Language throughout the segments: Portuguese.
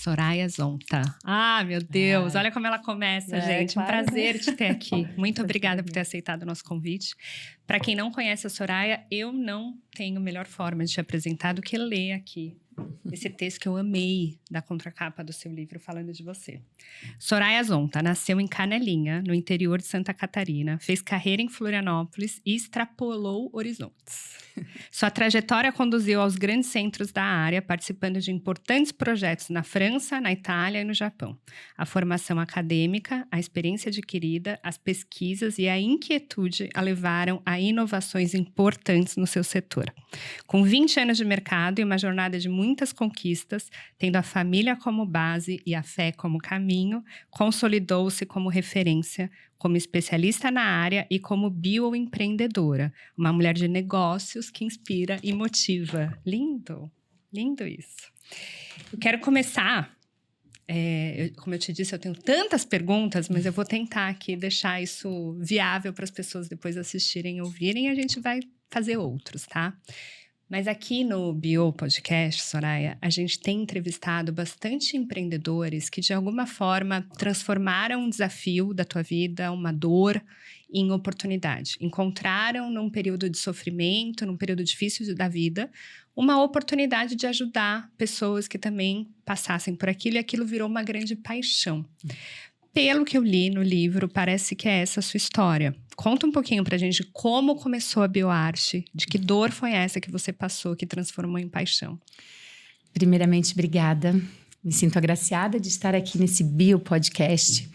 Soraya Zonta. Ah, meu Deus, olha como ela começa, gente. Claro, Um prazer te ter aqui. Muito obrigada por bem. ter aceitado o nosso convite. Para quem não conhece a Soraya, eu não tenho melhor forma de te apresentar do que ler aqui esse texto que eu amei da contracapa do seu livro falando de você. Soraya Zonta nasceu em Canelinha, no interior de Santa Catarina, fez carreira em Florianópolis e extrapolou horizontes. Sua trajetória conduziu aos grandes centros da área, participando de importantes projetos na França, na Itália e no Japão. A formação acadêmica, a experiência adquirida, as pesquisas e a inquietude a levaram a inovações importantes no seu setor. Com 20 anos de mercado e uma jornada de muitas conquistas, tendo a família como base e a fé como caminho, consolidou-se como referência, como especialista na área e como bioempreendedora, uma mulher de negócios que inspira e motiva. Lindo, lindo isso. Eu quero começar, como eu te disse, eu tenho tantas perguntas, mas eu vou tentar aqui deixar isso viável para as pessoas depois assistirem e ouvirem, e a gente vai fazer outros, tá? Mas aqui no Bio Podcast, Soraya, a gente tem entrevistado bastante empreendedores que, de alguma forma, transformaram um desafio da tua vida, uma dor, em oportunidade. Encontraram, num período de sofrimento, num período difícil da vida, uma oportunidade de ajudar pessoas que também passassem por aquilo, e aquilo virou uma grande paixão. Pelo que eu li no livro, parece que é essa a sua história. Conta um pouquinho pra gente como começou a bioarte, de que dor foi essa que você passou, que transformou em paixão. Primeiramente, obrigada. Me sinto agraciada de estar aqui nesse Bio Podcast.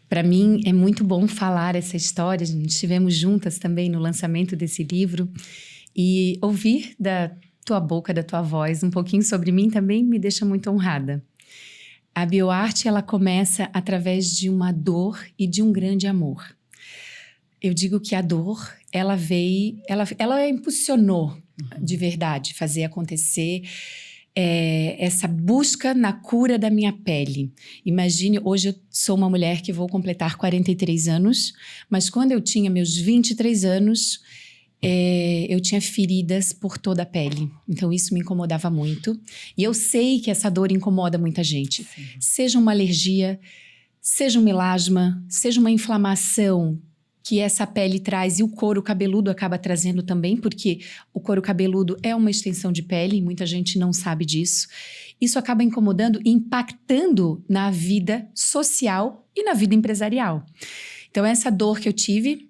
Para mim, é muito bom falar essa história. A gente estivemos juntas também no lançamento desse livro. E ouvir da tua boca, da tua voz, um pouquinho sobre mim também me deixa muito honrada. A bioarte, ela começa através de uma dor e de um grande amor. Eu digo que a dor, ela impulsionou de verdade fazer acontecer essa busca na cura da minha pele. Imagine, hoje eu sou uma mulher que vou completar 43 anos, mas quando eu tinha meus 23 anos, eu tinha feridas por toda a pele. Então isso me incomodava muito. E eu sei que essa dor incomoda muita gente. Sim. Seja uma alergia, seja um melasma, seja uma inflamação que essa pele traz, e o couro cabeludo acaba trazendo também, porque o couro cabeludo é uma extensão de pele, e muita gente não sabe disso. Isso acaba incomodando e impactando na vida social e na vida empresarial. Então essa dor que eu tive,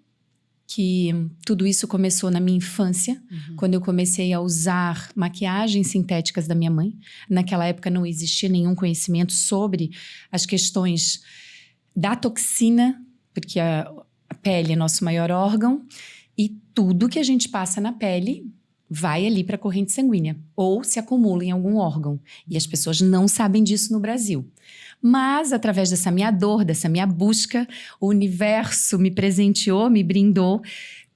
que tudo isso começou na minha infância, quando eu comecei a usar maquiagens sintéticas da minha mãe. Naquela época não existia nenhum conhecimento sobre as questões da toxina, porque a pele é nosso maior órgão, e tudo que a gente passa na pele vai ali para a corrente sanguínea, ou se acumula em algum órgão. E as pessoas não sabem disso no Brasil. Mas, através dessa minha dor, dessa minha busca, o universo me presenteou, me brindou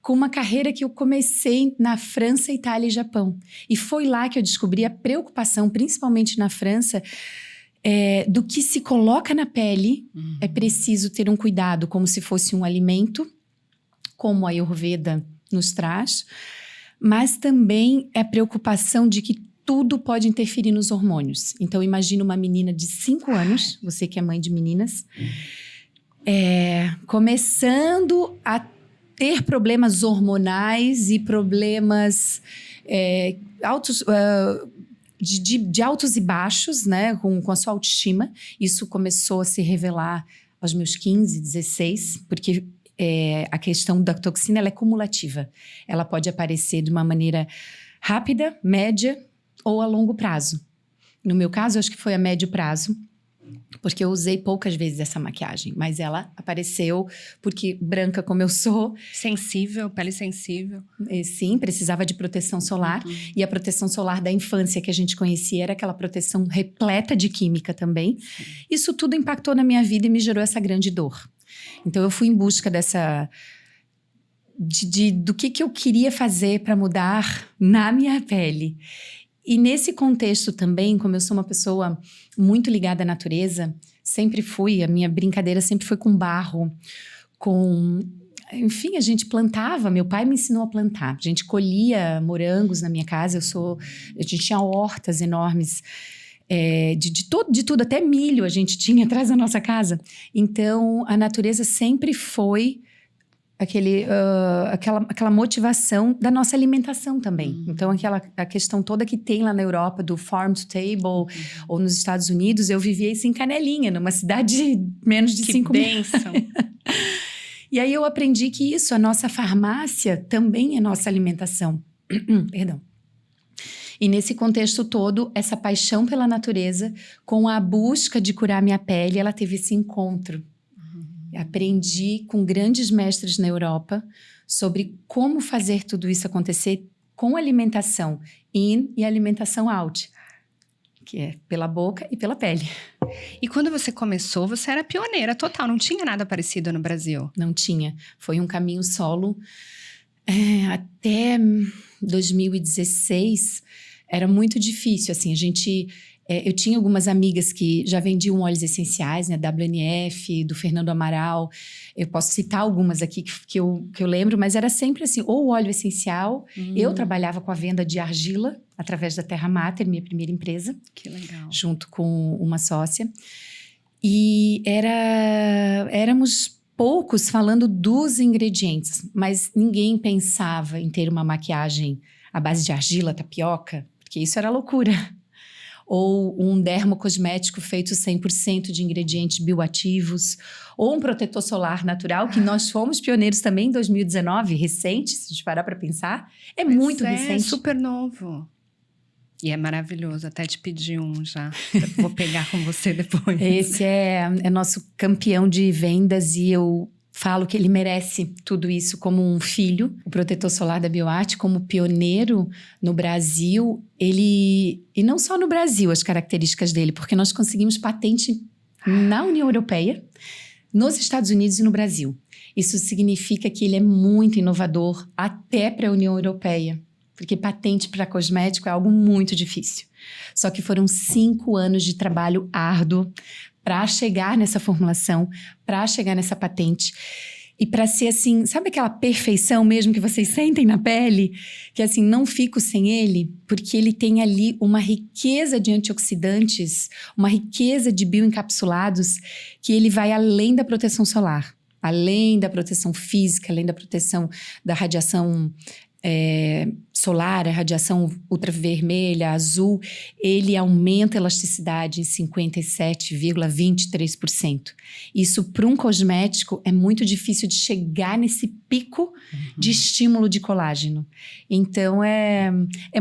com uma carreira que eu comecei na França, Itália e Japão. E foi lá que eu descobri a preocupação, principalmente na França, do que se coloca na pele. É preciso ter um cuidado, como se fosse um alimento, como a Ayurveda nos traz, mas também é preocupação de que tudo pode interferir nos hormônios. Então, imagina uma menina de 5 anos, você que é mãe de meninas, começando a ter problemas hormonais e problemas de altos e baixos, né, com a sua autoestima. Isso começou a se revelar aos meus 15, 16, porque a questão da toxina ela é cumulativa. Ela pode aparecer de uma maneira rápida, média ou a longo prazo. No meu caso, eu acho que foi a médio prazo, porque eu usei poucas vezes essa maquiagem, mas ela apareceu porque, branca como eu sou... Sensível, pele sensível. Sim, precisava de proteção solar. E a proteção solar da infância que a gente conhecia era aquela proteção repleta de química também. Isso tudo impactou na minha vida e me gerou essa grande dor. Então, eu fui em busca do que eu queria fazer para mudar na minha pele. E nesse contexto também, como eu sou uma pessoa muito ligada à natureza, sempre fui, a minha brincadeira sempre foi com barro, enfim, a gente plantava, meu pai me ensinou a plantar. A gente colhia morangos na minha casa, a gente tinha hortas enormes. de tudo, até milho a gente tinha atrás da nossa casa. Então, a natureza sempre foi aquela motivação da nossa alimentação também. Então, a questão toda que tem lá na Europa, do farm to table, ou nos Estados Unidos, eu vivia isso em Canelinha, numa cidade de menos de 5 mil. Que bênção! E aí eu aprendi que isso, a nossa farmácia, também é nossa alimentação. Perdão. E nesse contexto todo, essa paixão pela natureza, com a busca de curar minha pele, ela teve esse encontro. Aprendi com grandes mestres na Europa sobre como fazer tudo isso acontecer com alimentação in e alimentação out, que é pela boca e pela pele. E quando você começou, você era pioneira total, não tinha nada parecido no Brasil? Não tinha. Foi um caminho solo. Até 2016, era muito difícil, assim, eu tinha algumas amigas que já vendiam óleos essenciais, né, WNF, do Fernando Amaral, eu posso citar algumas aqui que eu lembro, mas era sempre assim, ou óleo essencial, eu trabalhava com a venda de argila, através da Terra Mater, minha primeira empresa. Que legal. Junto com uma sócia, e éramos poucos falando dos ingredientes, mas ninguém pensava em ter uma maquiagem à base de argila, tapioca, porque isso era loucura. Ou um dermocosmético feito 100% de ingredientes bioativos, ou um protetor solar natural, que nós fomos pioneiros também em 2019, recente, se a gente parar para pensar. Muito recente. É super novo. E é maravilhoso, até te pedi um já. Vou pegar com você depois. Esse é nosso campeão de vendas e eu falo que ele merece tudo isso como um filho. O protetor solar da BioArt, como pioneiro no Brasil, e não só no Brasil as características dele, porque nós conseguimos patente na União Europeia, nos Estados Unidos e no Brasil. Isso significa que ele é muito inovador até para a União Europeia, porque patente para cosmético é algo muito difícil. Só que foram 5 anos de trabalho árduo para chegar nessa formulação, para chegar nessa patente. E para ser assim, sabe aquela perfeição mesmo que vocês sentem na pele? Que assim, não fico sem ele, porque ele tem ali uma riqueza de antioxidantes, uma riqueza de bioencapsulados, que ele vai além da proteção solar, além da proteção física, além da proteção da radiação solar, a radiação ultravermelha, azul, ele aumenta a elasticidade em 57,23%. Isso para um cosmético é muito difícil de chegar nesse pico de estímulo de colágeno. Então é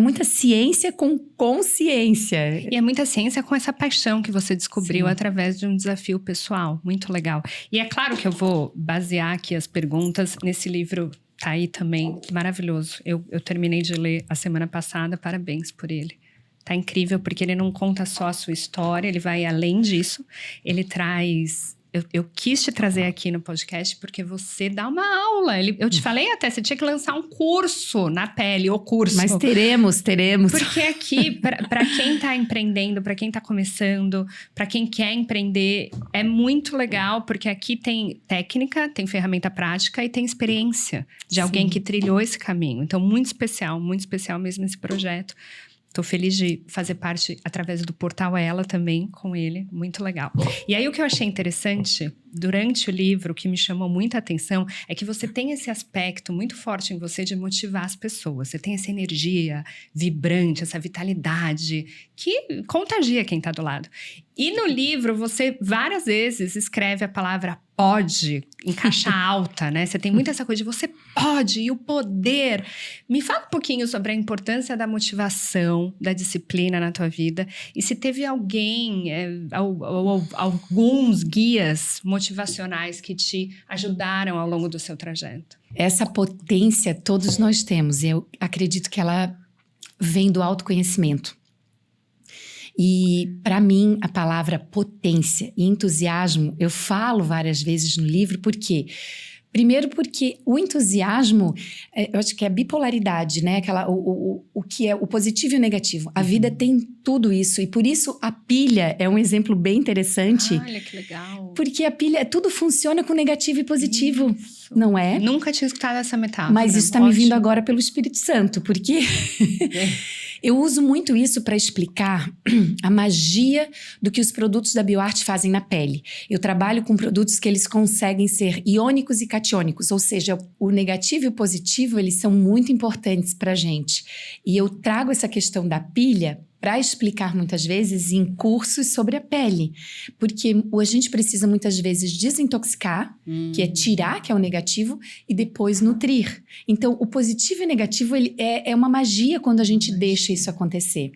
muita ciência com consciência. E é muita ciência com essa paixão que você descobriu através de um desafio pessoal. Muito legal. E é claro que eu vou basear aqui as perguntas nesse livro. Tá aí também, maravilhoso. Eu terminei de ler a semana passada, parabéns por ele. Tá incrível, porque ele não conta só a sua história, ele vai além disso. Ele traz... Eu quis te trazer aqui no podcast porque você dá uma aula. Eu te falei até, você tinha que lançar um curso na pele, o curso. Mas teremos. Porque aqui, para quem tá empreendendo, para quem tá começando, para quem quer empreender, é muito legal, porque aqui tem técnica, tem ferramenta prática e tem experiência de alguém que trilhou esse caminho. Então, muito especial mesmo esse projeto. Tô feliz de fazer parte através do portal Ela também com ele, muito legal. E aí o que eu achei interessante durante o livro, o que me chamou muita atenção, é que você tem esse aspecto muito forte em você de motivar as pessoas. Você tem essa energia vibrante, essa vitalidade que contagia quem tá do lado. E no livro você várias vezes escreve a palavra pode, em caixa alta, né? Você tem muito essa coisa de você pode e o poder. Me fala um pouquinho sobre a importância da motivação, da disciplina na tua vida. E se teve alguém, alguns guias motivacionais que te ajudaram ao longo do seu trajeto. Essa potência todos nós temos. Eu acredito que ela vem do autoconhecimento. E, para mim, a palavra potência e entusiasmo, eu falo várias vezes no livro, por quê? Primeiro porque o entusiasmo, eu acho que é a bipolaridade, né? O que é o positivo e o negativo. A vida tem tudo isso, e por isso a pilha é um exemplo bem interessante. Olha, que legal. Porque a pilha, tudo funciona com negativo e positivo, não é? Nunca tinha escutado essa metáfora. Mas isso está me vindo agora pelo Espírito Santo, porque... Eu uso muito isso para explicar a magia do que os produtos da BioArt fazem na pele. Eu trabalho com produtos que eles conseguem ser iônicos e catiônicos, ou seja, o negativo e o positivo, eles são muito importantes para a gente. E eu trago essa questão da pilha para explicar muitas vezes em cursos sobre a pele, porque a gente precisa muitas vezes desintoxicar, que é tirar, que é o negativo, e depois nutrir. Então, o positivo e o negativo é uma magia quando a gente deixa isso acontecer.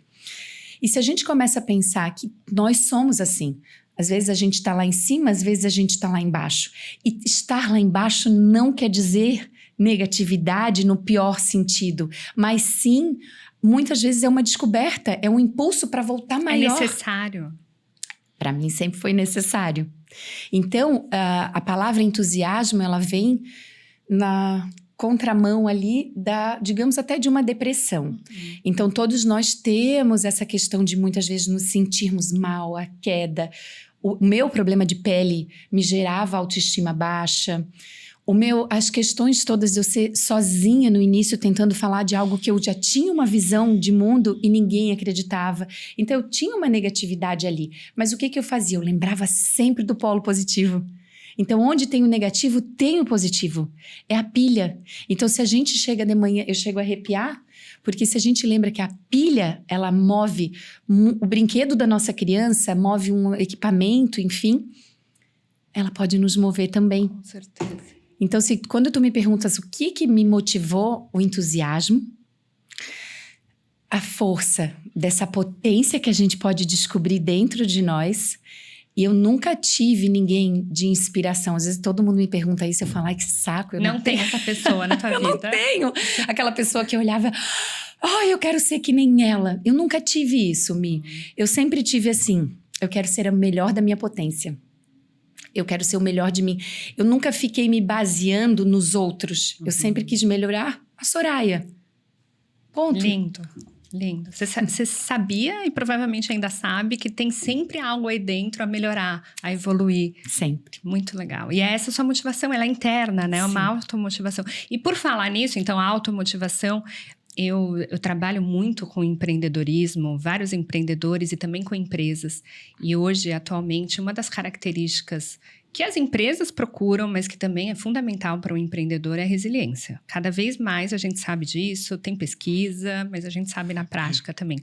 E se a gente começa a pensar que nós somos assim, às vezes a gente está lá em cima, às vezes a gente está lá embaixo. E estar lá embaixo não quer dizer negatividade no pior sentido, mas sim, muitas vezes é uma descoberta, é um impulso para voltar maior. É necessário. Para mim sempre foi necessário. Então, a palavra entusiasmo, ela vem na contramão ali digamos, até de uma depressão. Então, todos nós temos essa questão de muitas vezes nos sentirmos mal, a queda. O meu problema de pele me gerava autoestima baixa. As questões todas de eu ser sozinha no início, tentando falar de algo que eu já tinha uma visão de mundo e ninguém acreditava. Então, eu tinha uma negatividade ali. Mas o que eu fazia? Eu lembrava sempre do polo positivo. Então, onde tem o negativo, tem o positivo. É a pilha. Então, se a gente chega de manhã, eu chego a arrepiar, porque se a gente lembra que a pilha, ela move o brinquedo da nossa criança, move um equipamento, enfim, ela pode nos mover também. Com certeza. Então, quando tu me perguntas o que me motivou, o entusiasmo, a força dessa potência que a gente pode descobrir dentro de nós. E eu nunca tive ninguém de inspiração. Às vezes todo mundo me pergunta isso, eu falo, ai, que saco. Eu não tem essa pessoa na tua vida. Eu não tenho. Aquela pessoa que olhava, eu quero ser que nem ela. Eu nunca tive isso, Mi. Eu sempre tive assim, eu quero ser a melhor da minha potência. Eu quero ser o melhor de mim. Eu nunca fiquei me baseando nos outros. Eu sempre quis melhorar a Soraya. Ponto. Lindo. Lindo. Você sabia e provavelmente ainda sabe que tem sempre algo aí dentro a melhorar, a evoluir. Sempre. Muito legal. E essa sua motivação, ela é interna, né? É uma automotivação. E por falar nisso, então, a automotivação, eu trabalho muito com empreendedorismo, vários empreendedores e também com empresas. E hoje, atualmente, uma das características que as empresas procuram, mas que também é fundamental para o empreendedor, é a resiliência. Cada vez mais a gente sabe disso, tem pesquisa, mas a gente sabe na prática também.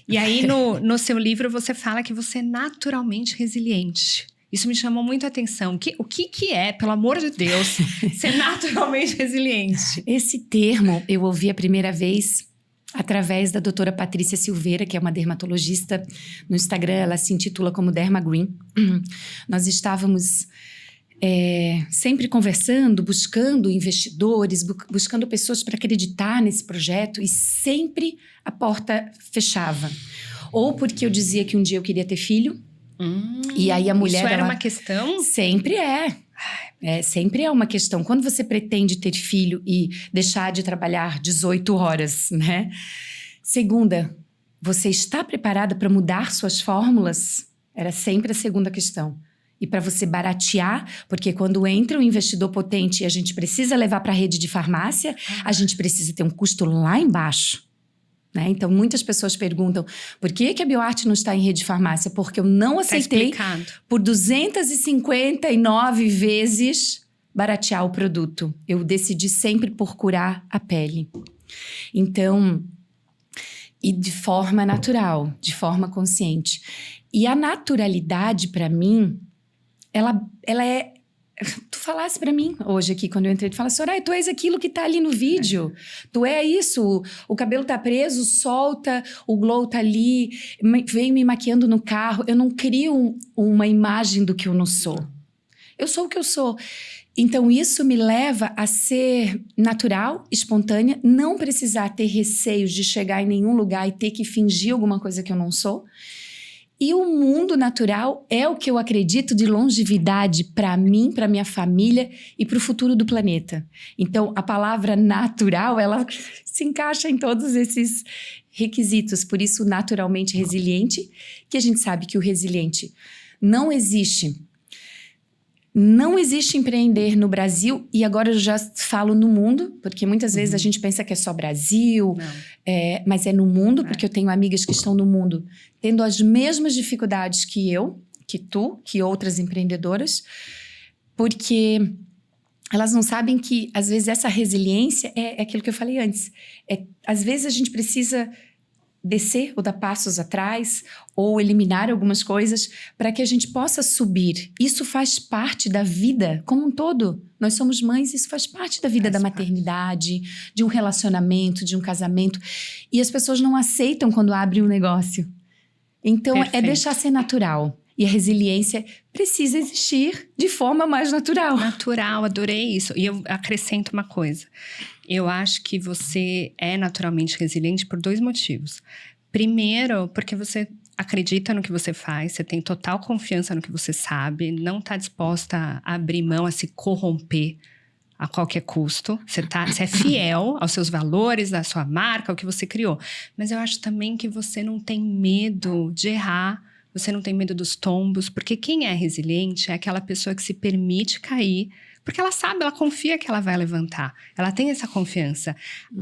E aí, no seu livro, você fala que você é naturalmente resiliente. Isso me chamou muito a atenção. O que é, pelo amor de Deus, ser naturalmente resiliente? Esse termo eu ouvi a primeira vez através da doutora Patrícia Silveira, que é uma dermatologista. No Instagram, ela se intitula como Derma Green. Nós estávamos sempre conversando, buscando investidores, buscando pessoas para acreditar nesse projeto, e sempre a porta fechava. Ou porque eu dizia que um dia eu queria ter filho, e aí a mulher... Isso era uma questão? Sempre é. Sempre é uma questão. Quando você pretende ter filho e deixar de trabalhar 18 horas, né? Segunda, você está preparada para mudar suas fórmulas? Era sempre a segunda questão. E para você baratear, porque quando entra um investidor potente e a gente precisa levar para a rede de farmácia, a gente precisa ter um custo lá embaixo. Né? Então, muitas pessoas perguntam, por que a BioArt não está em rede de farmácia? Porque eu não aceitei por 259 vezes baratear o produto. Eu decidi sempre por curar a pele. Então, e de forma natural, de forma consciente. E a naturalidade, para mim, ela é... Tu falasse pra mim hoje aqui, quando eu entrei, tu falasse, Soraya, tu és aquilo que tá ali no vídeo. Tu é isso, o cabelo tá preso, solta, o glow tá ali, vem me maquiando no carro. Eu não crio uma imagem do que eu não sou. Eu sou o que eu sou. Então, isso me leva a ser natural, espontânea, não precisar ter receios de chegar em nenhum lugar e ter que fingir alguma coisa que eu não sou. E o mundo natural é o que eu acredito de longevidade para mim, para minha família e para o futuro do planeta. Então, a palavra natural, ela se encaixa em todos esses requisitos. Por isso, naturalmente resiliente, que a gente sabe que o resiliente não existe Não existe empreender no Brasil, e agora eu já falo no mundo, porque muitas vezes a gente pensa que é só Brasil, mas é no mundo, porque eu tenho amigas que estão no mundo tendo as mesmas dificuldades que eu, que tu, que outras empreendedoras, porque elas não sabem que, às vezes, essa resiliência é aquilo que eu falei antes. Às vezes a gente precisa descer ou dar passos atrás ou eliminar algumas coisas para que a gente possa subir. Isso faz parte da vida como um todo. Nós somos mães, isso faz parte da vida da maternidade, de um relacionamento, de um casamento. E as pessoas não aceitam quando abrem um negócio. Então, é deixar ser natural. E a resiliência precisa existir de forma mais natural. Natural, adorei isso. E eu acrescento uma coisa. Eu acho que você é naturalmente resiliente por 2 motivos. Primeiro, porque você acredita no que você faz, você tem total confiança no que você sabe, não está disposta a abrir mão, a se corromper a qualquer custo. Você é fiel aos seus valores, à sua marca, ao que você criou. Mas eu acho também que você não tem medo de errar. Você não tem medo dos tombos, porque quem é resiliente é aquela pessoa que se permite cair, porque ela sabe, ela confia que ela vai levantar. Ela tem essa confiança.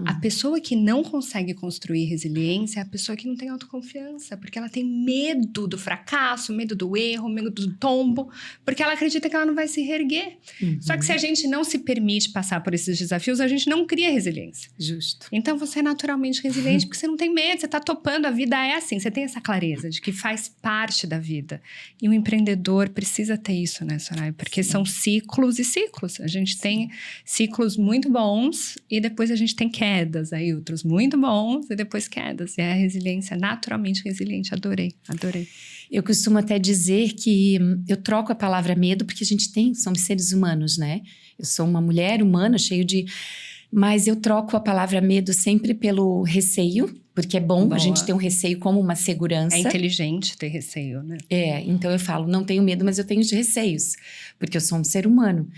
A pessoa que não consegue construir resiliência é a pessoa que não tem autoconfiança, porque ela tem medo do fracasso, medo do erro, medo do tombo, porque ela acredita que ela não vai se reerguer. Só que se a gente não se permite passar por esses desafios, a gente não cria resiliência. Justo. Então você é naturalmente resiliente, porque você não tem medo, você está topando, a vida é assim, você tem essa clareza de que faz parte da vida. E o empreendedor precisa ter isso, né, Soraya? Porque são ciclos e ciclos. A gente tem ciclos muito bons e depois a gente tem quedas, aí outros muito bons e depois quedas. E a resiliência, naturalmente resiliente, adorei. Eu costumo até dizer que eu troco a palavra medo porque a gente somos seres humanos, né? Eu sou uma mulher humana, mas eu troco a palavra medo sempre pelo receio, porque é bom a gente ter um receio como uma segurança. É inteligente ter receio, né? Então eu falo, não tenho medo, mas eu tenho receios, porque eu sou um ser humano.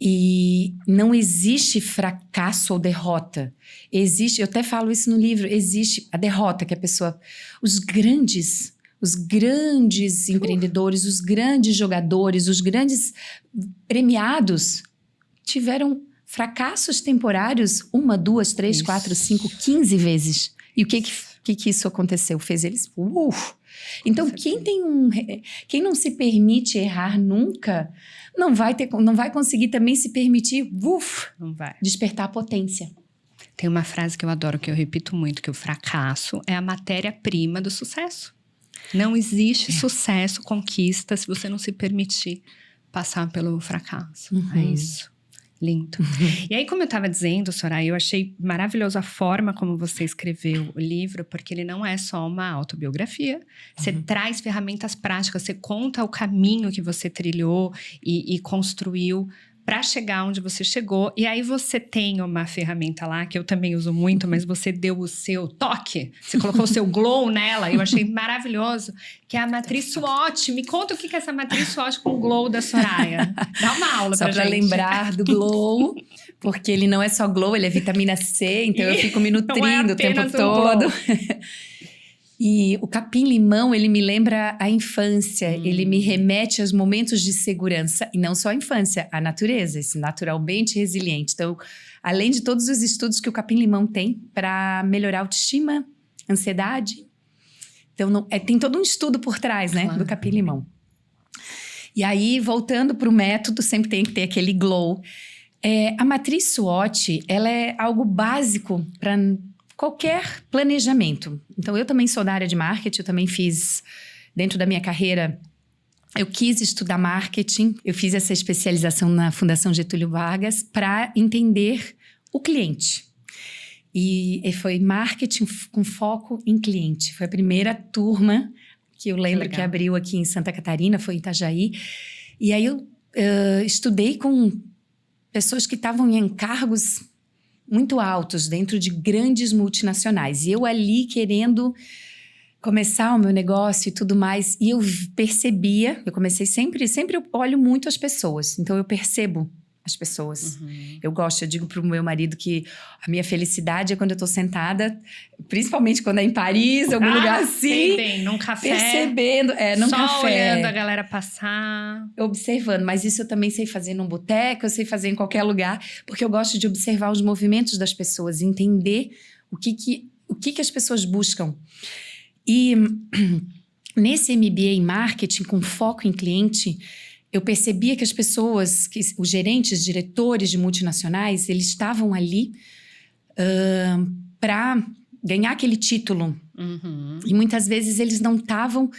E não existe fracasso ou derrota. Eu até falo isso no livro, existe a derrota que a pessoa... Os grandes empreendedores, os grandes jogadores, os grandes premiados tiveram fracassos temporários 1, 2, 3, 4, 5, 15 vezes. E o que isso aconteceu? Fez eles... Então, quem não se permite errar nunca, não vai conseguir também se permitir despertar a potência. Tem uma frase que eu adoro, que eu repito muito, que o fracasso é a matéria-prima do sucesso. Não existe sucesso, conquista, se você não se permitir passar pelo fracasso. É isso. Lindo. E aí, como eu estava dizendo, Soraya, eu achei maravilhosa a forma como você escreveu o livro, porque ele não é só uma autobiografia. Você traz ferramentas práticas, você conta o caminho que você trilhou e construiu para chegar onde você chegou. E aí você tem uma ferramenta lá, que eu também uso muito, mas você deu o seu toque, você colocou o seu glow nela, eu achei maravilhoso, que é a matriz SWOT. Me conta o que é essa matriz SWOT com o glow da Soraya. Dá uma aula pra gente. Só para lembrar do glow, porque ele não é só glow, ele é vitamina C, então eu fico me nutrindo o tempo todo. E o capim-limão, ele me lembra a infância, ele me remete aos momentos de segurança, e não só a infância, a natureza, esse naturalmente resiliente. Então, além de todos os estudos que o capim-limão tem para melhorar a autoestima, ansiedade, então tem todo um estudo por trás, né, do capim-limão. E aí, voltando para o método, sempre tem que ter aquele glow. A matriz SWOT, ela é algo básico para qualquer planejamento. Então, eu também sou da área de marketing, eu também fiz, dentro da minha carreira, eu quis estudar marketing, eu fiz essa especialização na Fundação Getúlio Vargas para entender o cliente. E foi marketing com foco em cliente. Foi a primeira turma que eu lembro que abriu aqui em Santa Catarina, foi em Itajaí. E aí eu estudei com pessoas que estavam em cargos muito altos, dentro de grandes multinacionais. E eu ali querendo começar o meu negócio e tudo mais. E eu percebia, eu comecei sempre eu olho muito as pessoas. Então eu percebo as pessoas. Eu digo pro meu marido que a minha felicidade é quando eu tô sentada, principalmente quando é em Paris, algum lugar assim. Sei bem, num café. Percebendo, num só café. olhando a galera passar. Observando, mas isso eu também sei fazer num boteco, eu sei fazer em qualquer lugar, porque eu gosto de observar os movimentos das pessoas, entender o que as pessoas buscam. E nesse MBA em marketing, com foco em cliente, eu percebia que as pessoas, os gerentes, diretores de multinacionais, eles estavam ali para ganhar aquele título. E muitas vezes eles não estavam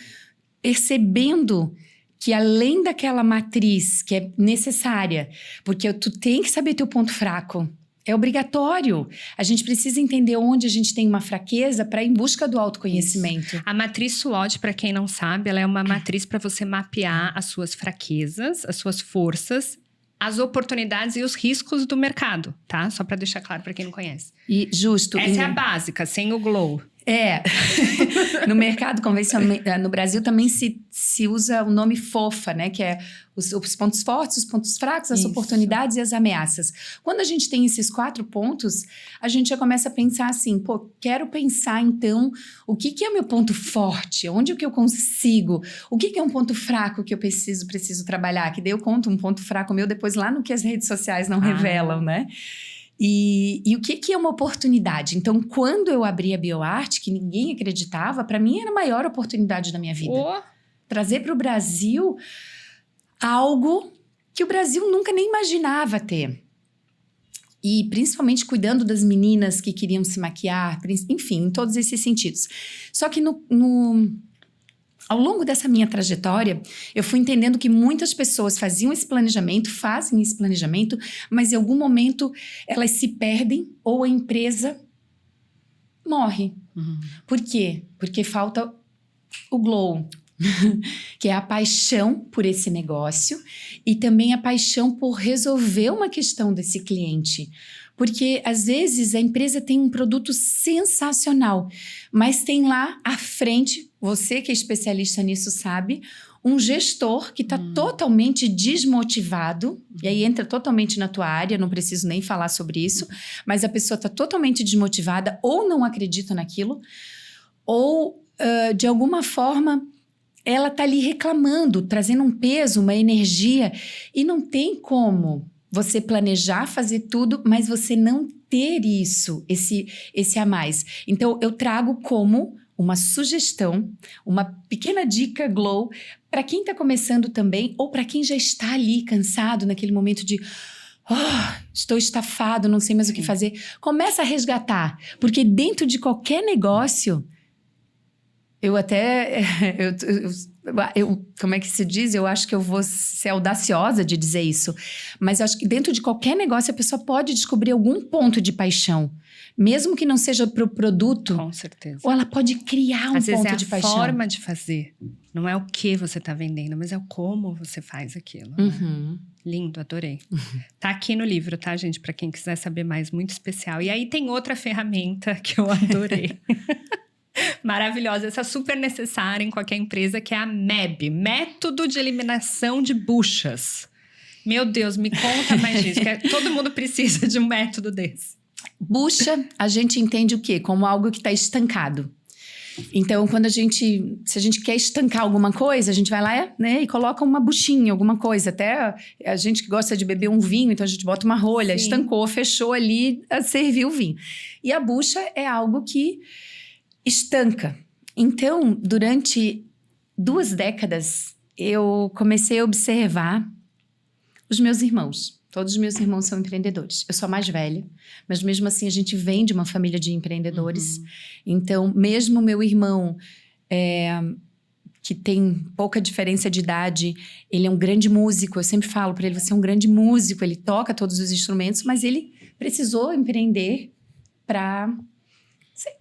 percebendo que além daquela matriz que é necessária, porque tu tem que saber teu ponto fraco. É obrigatório. A gente precisa entender onde a gente tem uma fraqueza para ir em busca do autoconhecimento. Isso. A matriz SWOT, para quem não sabe, ela é uma matriz para você mapear as suas fraquezas, as suas forças, as oportunidades e os riscos do mercado, tá? Só para deixar claro para quem não conhece. E justo. Essa é a básica, sem o glow. No mercado convencional, no Brasil também se usa o nome FOFA, né? Que é os pontos fortes, os pontos fracos, as oportunidades e as ameaças. Quando a gente tem esses 4 pontos, a gente já começa a pensar assim, quero pensar então o que é o meu ponto forte, onde que eu consigo, o que é um ponto fraco que eu preciso trabalhar, que daí eu conto um ponto fraco meu depois lá no que as redes sociais não revelam, né? E o que é uma oportunidade? Então, quando eu abri a BioArt, que ninguém acreditava, para mim era a maior oportunidade da minha vida. Trazer para o Brasil algo que o Brasil nunca nem imaginava ter. E principalmente cuidando das meninas que queriam se maquiar, enfim, em todos esses sentidos. Só que ao longo dessa minha trajetória, eu fui entendendo que muitas pessoas fazem esse planejamento, mas em algum momento elas se perdem ou a empresa morre. Por quê? Porque falta o glow, que é a paixão por esse negócio e também a paixão por resolver uma questão desse cliente. Porque, às vezes, a empresa tem um produto sensacional, mas tem lá à frente, você que é especialista nisso sabe, um gestor que está totalmente desmotivado, e aí entra totalmente na tua área, não preciso nem falar sobre isso, mas a pessoa está totalmente desmotivada, ou não acredita naquilo, ou, de alguma forma, ela está ali reclamando, trazendo um peso, uma energia, e não tem como você planejar, fazer tudo, mas você não ter isso, esse a mais. Então, eu trago como uma sugestão, uma pequena dica glow, para quem está começando também, ou para quem já está ali cansado, naquele momento de estou estafado, não sei mais o que fazer. Começa a resgatar, porque dentro de qualquer negócio, como é que se diz? Eu acho que eu vou ser audaciosa de dizer isso. Mas eu acho que dentro de qualquer negócio a pessoa pode descobrir algum ponto de paixão. Mesmo que não seja para o produto. Com certeza. Ou ela pode criar um Às vezes ponto de paixão. é a forma de fazer. Não é o que você está vendendo, mas é o como você faz aquilo. Né? Lindo, adorei. Tá aqui no livro, tá, gente? Para quem quiser saber mais, muito especial. E aí tem outra ferramenta que eu adorei. Maravilhosa, essa super necessária em qualquer empresa, que é a MEB, Método de Eliminação de Buchas. Meu Deus, me conta mais disso, que todo mundo precisa de um método desse. Bucha, a gente entende o quê? Como algo que está estancado. Então, se a gente quer estancar alguma coisa, a gente vai lá, né, e coloca uma buchinha, alguma coisa. Até a gente que gosta de beber um vinho, então a gente bota uma rolha, estancou, fechou ali, serviu o vinho. E a bucha é algo que estanca. Então, durante 2 décadas, eu comecei a observar os meus irmãos. Todos os meus irmãos são empreendedores. Eu sou a mais velha, mas mesmo assim a gente vem de uma família de empreendedores. Então, mesmo meu irmão, que tem pouca diferença de idade, ele é um grande músico. Eu sempre falo para ele, você é um grande músico. Ele toca todos os instrumentos, mas ele precisou empreender para...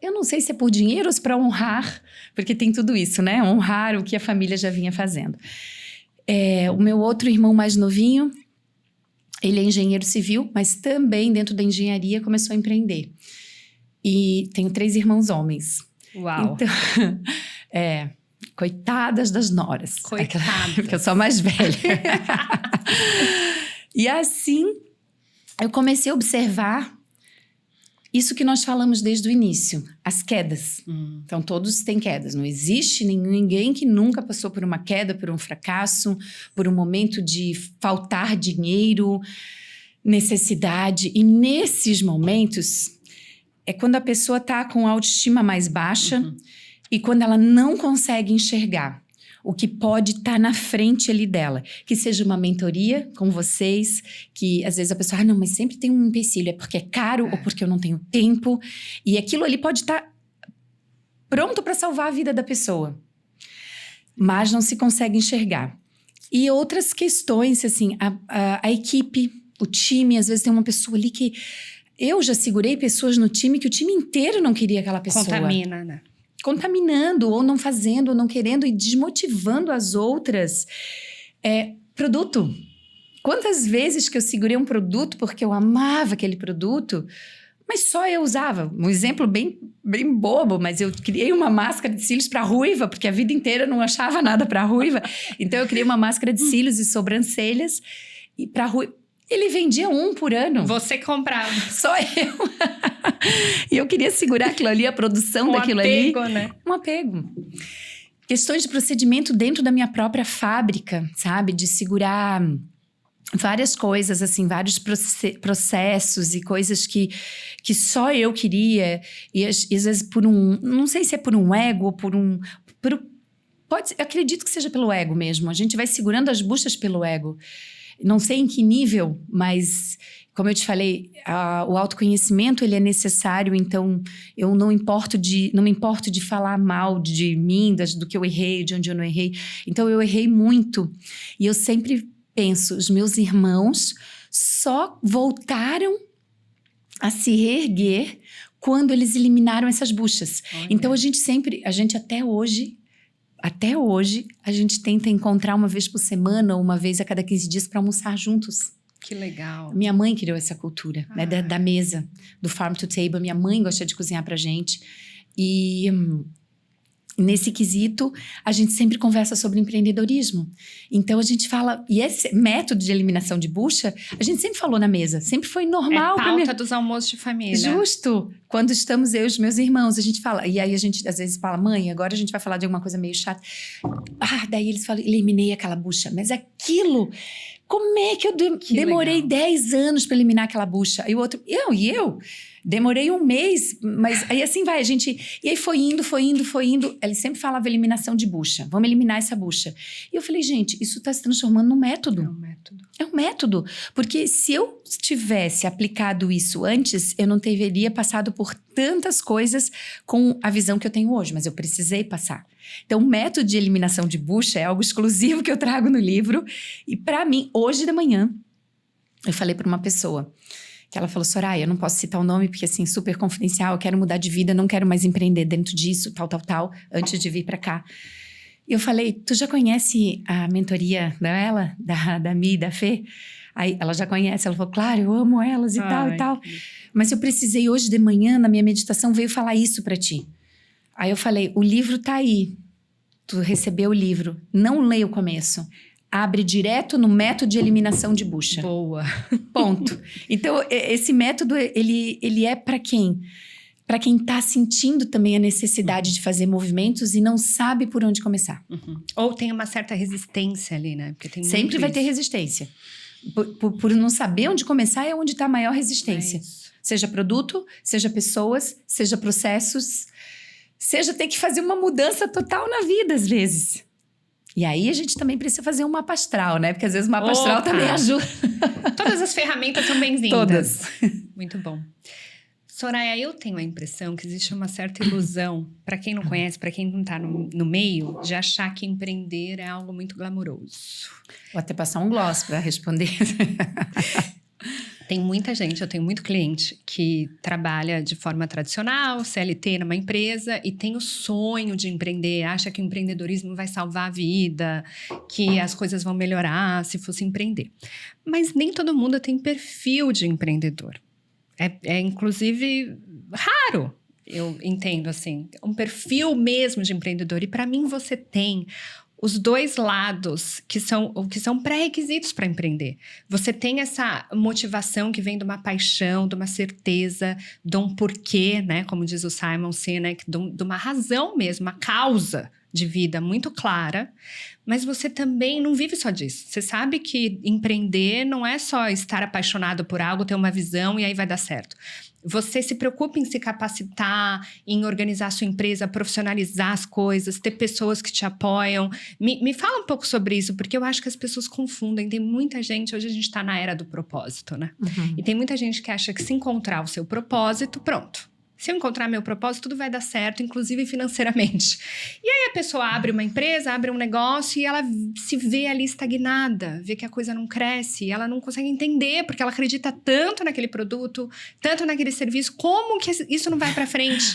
Eu não sei se é por dinheiro ou se para honrar, porque tem tudo isso, né? Honrar o que a família já vinha fazendo. O meu outro irmão mais novinho, ele é engenheiro civil, mas também dentro da engenharia começou a empreender. E tenho 3 irmãos homens. Uau! Então, coitadas das noras. Coitadas. Porque eu sou a mais velha. E assim, eu comecei a observar isso que nós falamos desde o início, as quedas. Então, todos têm quedas. Não existe ninguém que nunca passou por uma queda, por um fracasso, por um momento de faltar dinheiro, necessidade. E nesses momentos, é quando a pessoa está com a autoestima mais baixa e quando ela não consegue enxergar o que pode estar na frente ali dela. Que seja uma mentoria com vocês, que às vezes a pessoa, não, mas sempre tem um empecilho, é porque é caro ou porque eu não tenho tempo. E aquilo ali pode estar pronto para salvar a vida da pessoa, mas não se consegue enxergar. E outras questões, assim, a equipe, o time, às vezes tem uma pessoa ali que... Eu já segurei pessoas no time que o time inteiro não queria aquela pessoa. Contamina, né? Contaminando, ou não fazendo, ou não querendo, e desmotivando as outras. Produto. Quantas vezes que eu segurei um produto porque eu amava aquele produto, mas só eu usava. Um exemplo bem bobo, mas eu criei uma máscara de cílios para ruiva, porque a vida inteira eu não achava nada para ruiva. Então eu criei uma máscara de cílios e sobrancelhas e para ruiva. Ele vendia 1 por ano. Você comprava. Só eu. E eu queria segurar aquilo ali, a produção daquilo apego, ali. Né? Um apego. Questões de procedimento dentro da minha própria fábrica, sabe? De segurar várias coisas, assim, vários processos e coisas que só eu queria. E às vezes por não sei se é por um ego ou acredito que seja pelo ego mesmo. A gente vai segurando as buchas pelo ego. Não sei em que nível, mas como eu te falei, o autoconhecimento ele é necessário, então eu não me importo de falar mal de mim, do que eu errei, de onde eu não errei. Então eu errei muito e eu sempre penso, os meus irmãos só voltaram a se reerguer quando eles eliminaram essas buchas. Olha. Então a gente até hoje, a gente tenta encontrar uma vez por semana ou uma vez a cada 15 dias para almoçar juntos. Que legal. Minha mãe criou essa cultura, né, da mesa, do farm to table. Minha mãe gosta de cozinhar pra gente. E nesse quesito, a gente sempre conversa sobre empreendedorismo. Então, a gente fala... E esse método de eliminação de bucha, a gente sempre falou na mesa. Sempre foi normal. É pauta dos almoços de família. Justo. Quando estamos eu e os meus irmãos, a gente fala... E aí, a gente às vezes fala, mãe, agora a gente vai falar de alguma coisa meio chata. Daí eles falam, eliminei aquela bucha. Mas aquilo... Como é que eu demorei legal. 10 anos para eliminar aquela bucha? E o outro, eu demorei 1 mês, mas aí assim vai, e aí foi indo. Ele sempre falava eliminação de bucha, vamos eliminar essa bucha. E eu falei, gente, isso está se transformando num método. É um método, porque se eu tivesse aplicado isso antes, eu não teria passado por tantas coisas com a visão que eu tenho hoje, mas eu precisei passar. Então, o método de eliminação de bucha é algo exclusivo que eu trago no livro. E para mim, hoje de manhã, eu falei para uma pessoa, que ela falou, Soraya, eu não posso citar o nome, porque assim, super confidencial, eu quero mudar de vida, não quero mais empreender dentro disso, tal, antes de vir para cá. E eu falei, tu já conhece a mentoria dela, da Mi e da Fê? Aí ela já conhece, ela falou, claro, eu amo elas e tal. Mas eu precisei hoje de manhã, na minha meditação, veio falar isso para ti. Aí eu falei, o livro tá aí, tu recebeu o livro, não leia o começo, abre direto no método de eliminação de bucha. Boa. Ponto. Então, esse método, ele é para quem? Para quem tá sentindo também a necessidade de fazer movimentos e não sabe por onde começar. Ou tem uma certa resistência ali, né? Porque tem sempre vai ter resistência. Por não saber onde começar é onde tá a maior resistência. Seja produto, seja pessoas, seja processos... Seja ter que fazer uma mudança total na vida, às vezes. E aí, a gente também precisa fazer um mapa astral, né? Porque às vezes o mapa astral também ajuda. Todas as ferramentas são bem-vindas. Todas. Muito bom. Soraya, eu tenho a impressão que existe uma certa ilusão, para quem não conhece, para quem não está no meio, de achar que empreender é algo muito glamouroso. Vou até passar um gloss para responder. Tem muita gente, eu tenho muito cliente que trabalha de forma tradicional, CLT numa empresa e tem o sonho de empreender, acha que o empreendedorismo vai salvar a vida, que as coisas vão melhorar se fosse empreender. Mas nem todo mundo tem perfil de empreendedor. É inclusive raro, eu entendo assim, um perfil mesmo de empreendedor. E para mim você tem os dois lados que são pré-requisitos para empreender. Você tem essa motivação que vem de uma paixão, de uma certeza, de um porquê, né? Como diz o Simon Sinek, de uma razão mesmo, uma causa de vida muito clara, mas você também não vive só disso. Você sabe que empreender não é só estar apaixonado por algo, ter uma visão e aí vai dar certo. Você se preocupa em se capacitar, em organizar a sua empresa, profissionalizar as coisas, ter pessoas que te apoiam. Me fala um pouco sobre isso, porque eu acho que as pessoas confundem. Tem muita gente, hoje a gente está na era do propósito, né? Uhum. E tem muita gente que acha que se encontrar o seu propósito, pronto. Se eu encontrar meu propósito, tudo vai dar certo, inclusive financeiramente. E aí a pessoa abre uma empresa, abre um negócio e ela se vê ali estagnada, vê que a coisa não cresce, e ela não consegue entender, porque ela acredita tanto naquele produto, tanto naquele serviço, como que isso não vai para frente?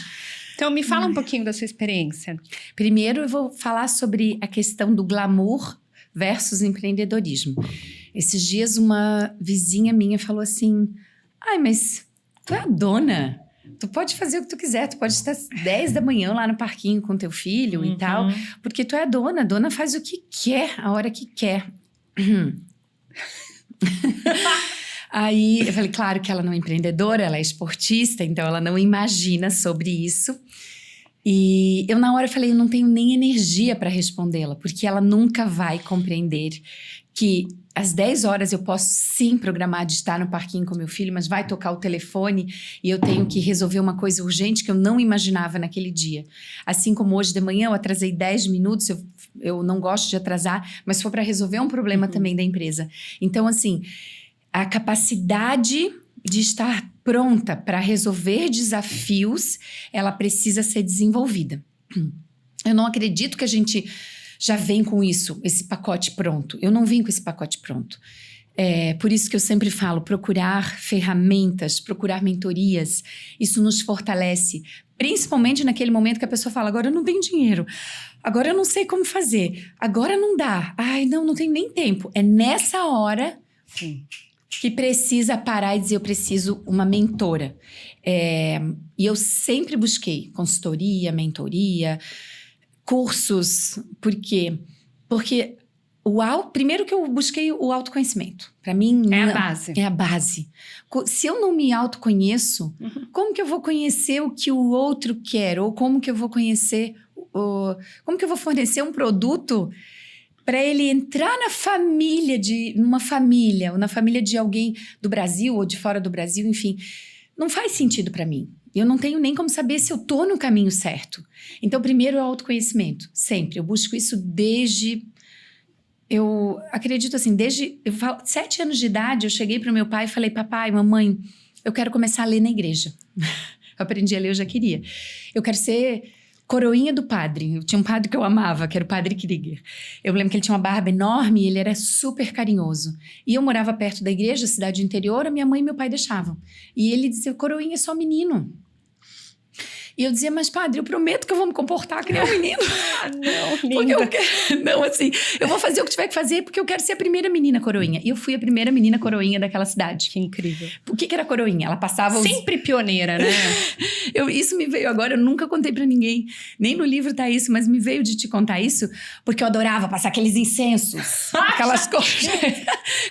Então, me fala um pouquinho da sua experiência. Primeiro, eu vou falar sobre a questão do glamour versus empreendedorismo. Esses dias, uma vizinha minha falou assim, ai, mas tu é a dona... Tu pode fazer o que tu quiser, tu pode estar 10 da manhã lá no parquinho com teu filho e tal, porque tu é a dona faz o que quer, a hora que quer. Aí eu falei, claro que ela não é empreendedora, ela é esportista, então ela não imagina sobre isso. E eu na hora falei, eu não tenho nem energia para respondê-la, porque ela nunca vai compreender que às 10 horas eu posso sim programar de estar no parquinho com meu filho, mas vai tocar o telefone e eu tenho que resolver uma coisa urgente que eu não imaginava naquele dia. Assim como hoje de manhã eu atrasei 10 minutos, eu não gosto de atrasar, mas foi para resolver um problema também da empresa. Então, assim, a capacidade de estar pronta para resolver desafios, ela precisa ser desenvolvida. Eu não acredito que a gente já vem com isso, esse pacote pronto. Eu não vim com esse pacote pronto. Por isso que eu sempre falo, procurar ferramentas, procurar mentorias, isso nos fortalece. Principalmente naquele momento que a pessoa fala, agora eu não tenho dinheiro, agora eu não sei como fazer, agora não dá, ai não tenho nem tempo. É nessa hora que precisa parar e dizer, eu preciso uma mentora. E eu sempre busquei consultoria, mentoria, cursos. Por quê? Porque primeiro que eu busquei o autoconhecimento. Para mim... É a base. É a base. Se eu não me autoconheço, como que eu vou conhecer o que o outro quer? Ou como que eu vou conhecer... como que eu vou fornecer um produto para ele entrar numa família, ou na família de alguém do Brasil ou de fora do Brasil, enfim. Não faz sentido para mim. Eu não tenho nem como saber se eu tô no caminho certo. Então, primeiro é o autoconhecimento. Sempre. Eu busco isso desde... Eu acredito assim, desde 7 anos de idade, eu cheguei pro meu pai e falei, papai, mamãe, eu quero começar a ler na igreja. Eu aprendi a ler, eu já queria. Eu quero ser coroinha do padre. Eu tinha um padre que eu amava, que era o Padre Krieger. Eu lembro que ele tinha uma barba enorme e ele era super carinhoso. E eu morava perto da igreja, cidade interior, a minha mãe e meu pai deixavam. E ele dizia, coroinha é só menino. E eu dizia, mas padre, eu prometo que eu vou me comportar que nem um menino. Não, porque eu quero, não, assim, eu vou fazer o que tiver que fazer porque eu quero ser a primeira menina coroinha. E eu fui a primeira menina coroinha daquela cidade. Que incrível. O que era coroinha? Ela passava... Sempre pioneira, né? Isso me veio agora, eu nunca contei pra ninguém. Nem no livro tá isso, mas me veio de te contar isso porque eu adorava passar aqueles incensos. Aquelas coisas.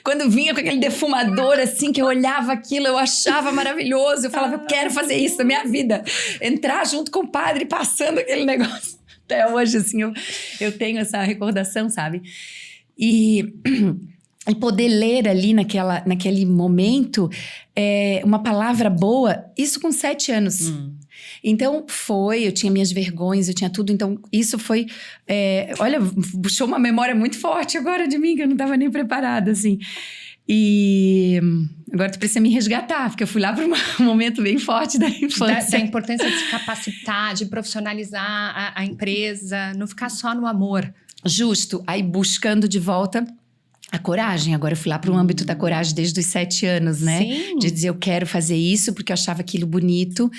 Quando vinha com aquele defumador, assim, que eu olhava aquilo, eu achava maravilhoso. Eu falava, eu quero fazer isso na minha vida. Entrar junto com o padre, passando aquele negócio. Até hoje, assim, eu tenho essa recordação, sabe? E poder ler ali naquele momento uma palavra boa, isso com 7 anos. Então, eu tinha minhas vergonhas, eu tinha tudo. Então, isso foi... olha, puxou uma memória muito forte agora de mim, que eu não estava nem preparada, assim. E agora tu precisa me resgatar, porque eu fui lá para um momento bem forte da infância. Da importância de se capacitar, de profissionalizar a empresa, não ficar só no amor. Justo. Aí buscando de volta a coragem. Agora eu fui lá para o âmbito da coragem desde os 7 anos, né? Sim. De dizer, eu quero fazer isso porque eu achava aquilo bonito.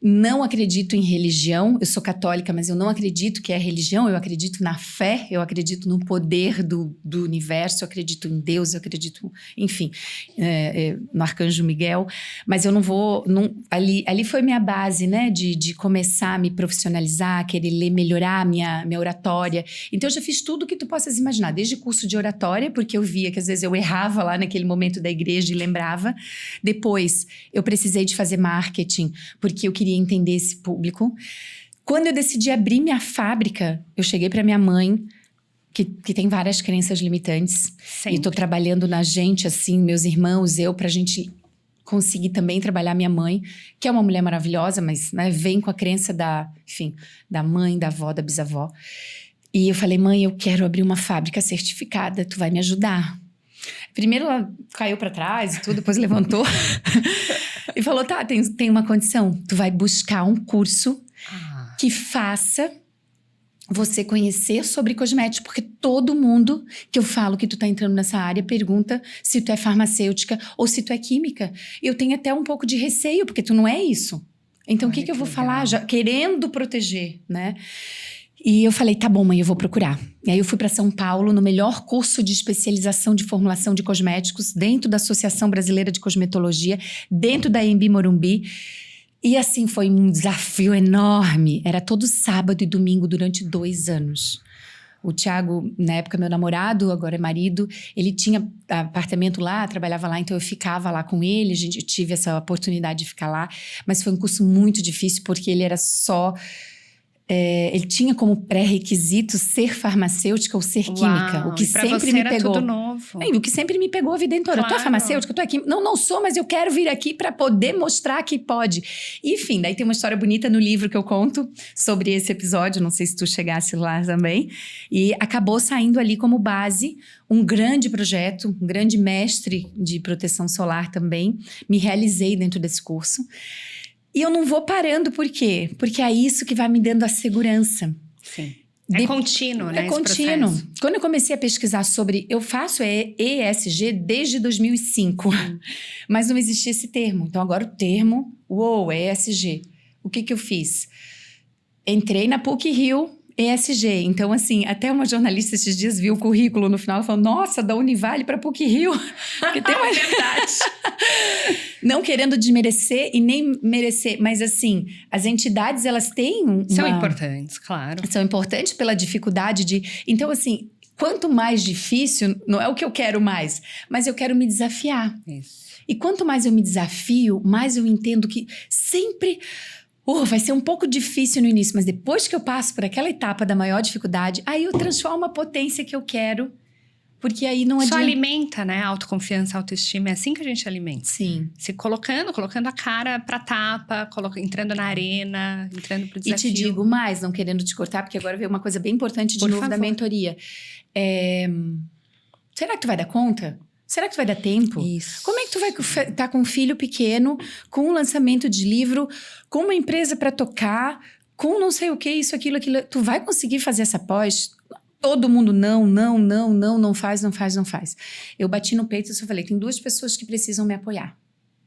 Não acredito em religião. Eu sou católica, mas eu não acredito que é religião. Eu acredito na fé, eu acredito no poder do universo, eu acredito em Deus, eu acredito, enfim, no Arcanjo Miguel. Mas eu não vou... Ali foi minha base, né? De começar a me profissionalizar, querer ler, melhorar minha oratória. Então, eu já fiz tudo o que tu possas imaginar. Desde curso de oratória, porque eu via que às vezes eu errava lá naquele momento da igreja e lembrava. Depois, eu precisei de fazer marketing, porque eu queria entender esse público. Quando eu decidi abrir minha fábrica, eu cheguei para minha mãe, que tem várias crenças limitantes. Sempre. E tô trabalhando na gente, assim, meus irmãos, pra gente conseguir também trabalhar minha mãe, que é uma mulher maravilhosa, mas, né, vem com a crença da mãe, da avó, da bisavó. E eu falei, mãe, eu quero abrir uma fábrica certificada, tu vai me ajudar? Primeiro ela caiu para trás e tudo, depois levantou e falou, tá, tem uma condição. Tu vai buscar um curso que faça você conhecer sobre cosméticos, porque todo mundo que eu falo que tu tá entrando nessa área pergunta se tu é farmacêutica ou se tu é química. Eu tenho até um pouco de receio, porque tu não é isso. Então, o que eu vou falar? Já querendo proteger, né? E eu falei, tá bom, mãe, eu vou procurar. E aí eu fui para São Paulo no melhor curso de especialização de formulação de cosméticos, dentro da Associação Brasileira de Cosmetologia, dentro da Anhembi Morumbi. E assim, foi um desafio enorme. Era todo sábado e domingo durante 2 anos. O Thiago, na época meu namorado, agora é marido, ele tinha apartamento lá, trabalhava lá, então eu ficava lá com ele, eu tive essa oportunidade de ficar lá. Mas foi um curso muito difícil, porque ele era só... ele tinha como pré-requisito ser farmacêutica ou ser química. O que sempre me pegou. Tudo novo. O que sempre me pegou a vida inteira. Claro. Tu é farmacêutica? Tu é química? Não sou, mas eu quero vir aqui para poder mostrar que pode. Enfim, daí tem uma história bonita no livro que eu conto sobre esse episódio. Não sei se tu chegasse lá também. E acabou saindo ali como base um grande projeto, um grande mestre de proteção solar também. Me realizei dentro desse curso. E eu não vou parando, por quê? Porque é isso que vai me dando a segurança. Sim. É contínuo, né? É contínuo. Quando eu comecei a pesquisar sobre... Eu faço ESG desde 2005. Mas não existia esse termo. Então, agora o termo... ESG. O que eu fiz? Entrei na PUC-Rio ESG. Então, assim, até uma jornalista esses dias viu o currículo no final e falou, nossa, da Univale para PUC-Rio. Porque tem uma... verdade. Não querendo desmerecer e nem merecer, mas assim, as entidades, elas têm São importantes, claro. São importantes pela dificuldade de... Então, assim, quanto mais difícil, não é o que eu quero mais, mas eu quero me desafiar. Isso. E quanto mais eu me desafio, mais eu entendo que sempre... vai ser um pouco difícil no início, mas depois que eu passo por aquela etapa da maior dificuldade, aí eu transformo a potência que eu quero, porque aí não adianta... Só alimenta, né? Autoconfiança, autoestima, é assim que a gente alimenta. Sim. Se colocando a cara pra tapa, entrando na arena, entrando pro desafio. E te digo mais, não querendo te cortar, porque agora veio uma coisa bem importante de novo da mentoria. Será que tu vai dar conta? Será que tu vai dar tempo? Isso. Como é que tu vai estar com um filho pequeno, com um lançamento de livro, com uma empresa para tocar, com não sei o que, isso, aquilo. Tu vai conseguir fazer essa pós? Todo mundo não faz. Eu bati no peito e só falei, tem 2 pessoas que precisam me apoiar.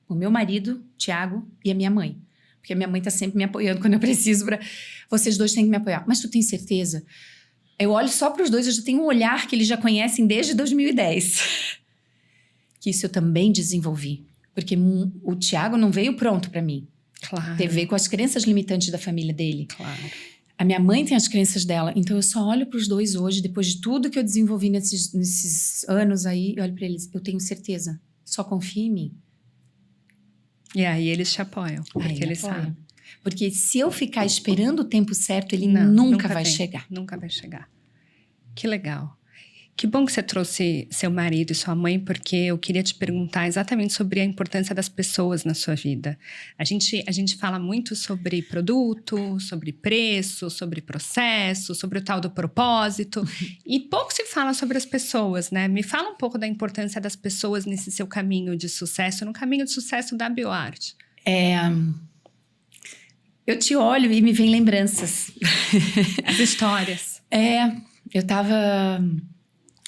O meu marido, Thiago, e a minha mãe. Porque a minha mãe tá sempre me apoiando quando eu preciso. Vocês 2 têm que me apoiar. Mas tu tem certeza? Eu olho só para os 2, eu já tenho um olhar que eles já conhecem desde 2010. Que isso eu também desenvolvi. Porque o Thiago não veio pronto para mim. Claro. Veio com as crenças limitantes da família dele. Claro. A minha mãe tem as crenças dela. Então, eu só olho para os 2 hoje, depois de tudo que eu desenvolvi nesses anos aí, eu olho para eles. Eu tenho certeza. Só confia em mim. E aí eles te apoiam. Porque eles sabem. Porque se eu ficar esperando o tempo certo, ele nunca vai chegar. Nunca vai chegar. Que legal. Que bom que você trouxe seu marido e sua mãe, porque eu queria te perguntar exatamente sobre a importância das pessoas na sua vida. A gente fala muito sobre produto, sobre preço, sobre processo, sobre o tal do propósito. E pouco se fala sobre as pessoas, né? Me fala um pouco da importância das pessoas nesse seu caminho de sucesso, no caminho de sucesso da BioArt. Eu te olho e me vem lembranças. As histórias. Eu tava...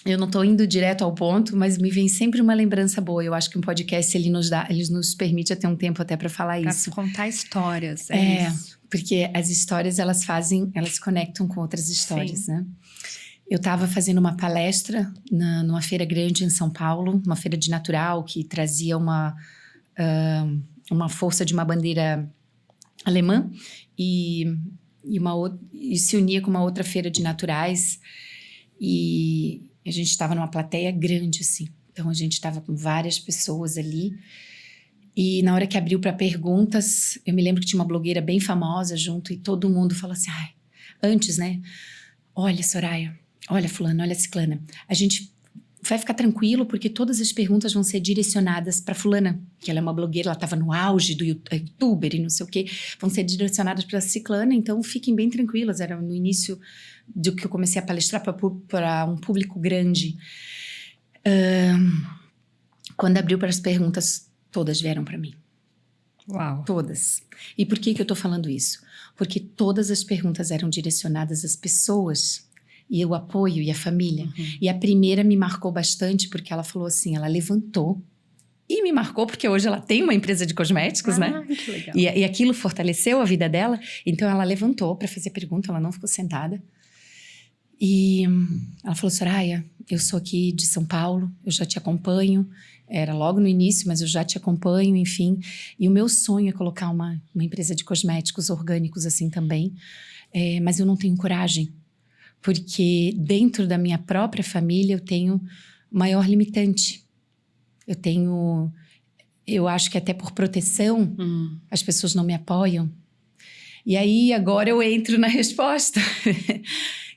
Eu não tô indo direto ao ponto, mas me vem sempre uma lembrança boa. Eu acho que um podcast, ele nos permite ter um tempo até para falar isso. Pra contar histórias, isso. Porque as histórias, elas se conectam com outras histórias, né? Eu estava fazendo uma palestra numa feira grande em São Paulo, uma feira de natural que trazia uma força de uma bandeira alemã e se unia com uma outra feira de naturais. E a gente estava numa plateia grande, assim. Então, a gente estava com várias pessoas ali. E na hora que abriu para perguntas, eu me lembro que tinha uma blogueira bem famosa junto e todo mundo falou assim, antes, né? Olha, Soraya, olha fulana, olha ciclana. A gente vai ficar tranquilo porque todas as perguntas vão ser direcionadas para fulana, que ela é uma blogueira, ela estava no auge do youtuber e não sei o quê. Vão ser direcionadas para ciclana, então fiquem bem tranquilas. Era no início do que eu comecei a palestrar para um público grande. Quando abriu para as perguntas, todas vieram para mim. Uau! Todas. E por que eu estou falando isso? Porque todas as perguntas eram direcionadas às pessoas e o apoio e a família. E a primeira me marcou bastante porque ela falou assim, ela levantou e me marcou porque hoje ela tem uma empresa de cosméticos, né? Que legal. E aquilo fortaleceu a vida dela. Então ela levantou para fazer pergunta, ela não ficou sentada. E ela falou, Soraya, eu sou aqui de São Paulo, eu já te acompanho. Era logo no início, mas eu já te acompanho, enfim. E o meu sonho é colocar uma empresa de cosméticos orgânicos assim também. Mas eu não tenho coragem. Porque dentro da minha própria família eu tenho maior limitante. Eu acho que até por proteção, as pessoas não me apoiam. E aí agora eu entro na resposta.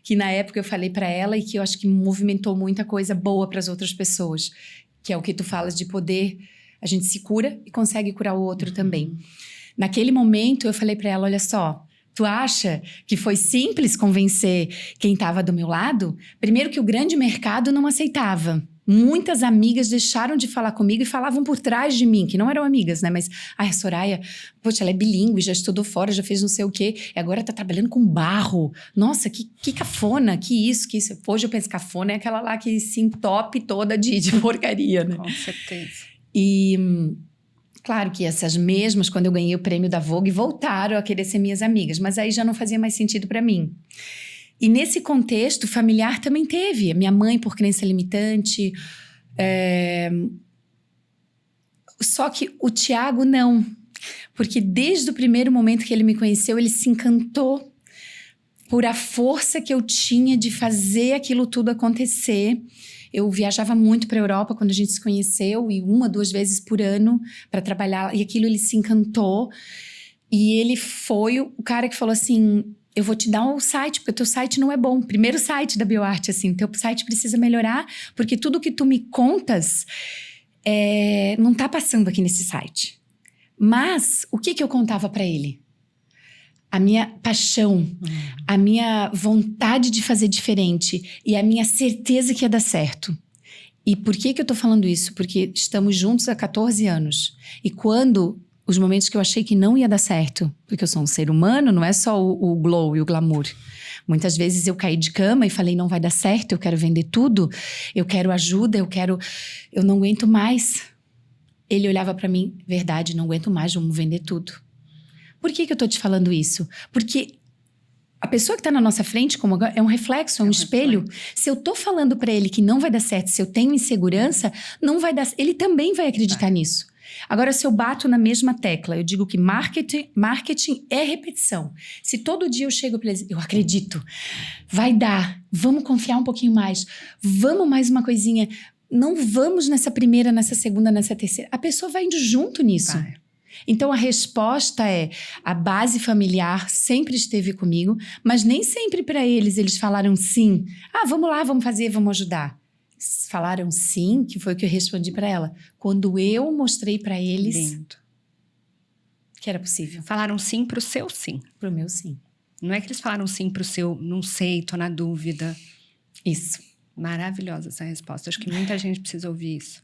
Que na época eu falei para ela e que eu acho que movimentou muita coisa boa para as outras pessoas. Que é o que tu falas de poder, a gente se cura e consegue curar o outro também. Naquele momento eu falei para ela, olha só, tu acha que foi simples convencer quem estava do meu lado? Primeiro que o grande mercado não aceitava. Muitas amigas deixaram de falar comigo e falavam por trás de mim, que não eram amigas, né? Mas, a Soraya, poxa, ela é bilíngue, já estudou fora, já fez não sei o quê, e agora tá trabalhando com barro. Nossa, que cafona, que isso. Hoje eu penso, cafona é aquela lá que se entope toda de porcaria, né? Com certeza. E claro que essas mesmas, quando eu ganhei o prêmio da Vogue, voltaram a querer ser minhas amigas, mas aí já não fazia mais sentido para mim. E nesse contexto familiar também teve. A minha mãe por crença limitante. Só que o Tiago não. Porque desde o primeiro momento que ele me conheceu, ele se encantou por a força que eu tinha de fazer aquilo tudo acontecer. Eu viajava muito para a Europa quando a gente se conheceu, e 1 ou 2 vezes por ano para trabalhar. E aquilo ele se encantou. E ele foi o cara que falou assim, eu vou te dar um site, porque o teu site não é bom. Primeiro site da BioArt, assim, teu site precisa melhorar, porque tudo que tu me contas não tá passando aqui nesse site. Mas, o que eu contava para ele? A minha paixão, a minha vontade de fazer diferente e a minha certeza que ia dar certo. E por que eu tô falando isso? Porque estamos juntos há 14 anos. E quando os momentos que eu achei que não ia dar certo, porque eu sou um ser humano, não é só o glow e o glamour. Muitas vezes eu caí de cama e falei, não vai dar certo, eu quero vender tudo, eu quero ajuda, eu não aguento mais. Ele olhava pra mim, verdade, não aguento mais, vamos vender tudo. Por que eu tô te falando isso? Porque a pessoa que tá na nossa frente é um reflexo, é um espelho. Se eu tô falando pra ele que não vai dar certo, se eu tenho insegurança, não vai dar, ele também vai acreditar nisso. Agora, se eu bato na mesma tecla, eu digo que marketing é repetição. Se todo dia eu chego para eles, eu acredito, vai dar, vamos confiar um pouquinho mais, vamos mais uma coisinha, não vamos nessa primeira, nessa segunda, nessa terceira. A pessoa vai indo junto nisso. Vai. Então, a resposta a base familiar sempre esteve comigo, mas nem sempre para eles falaram sim. Vamos lá, vamos fazer, vamos ajudar. Falaram sim, que foi o que eu respondi para ela. Quando eu mostrei para eles que era possível. Falaram sim pro seu sim. Pro meu sim. Não é que eles falaram sim pro seu não sei, tô na dúvida. Isso. Maravilhosa essa resposta. Acho que muita gente precisa ouvir isso.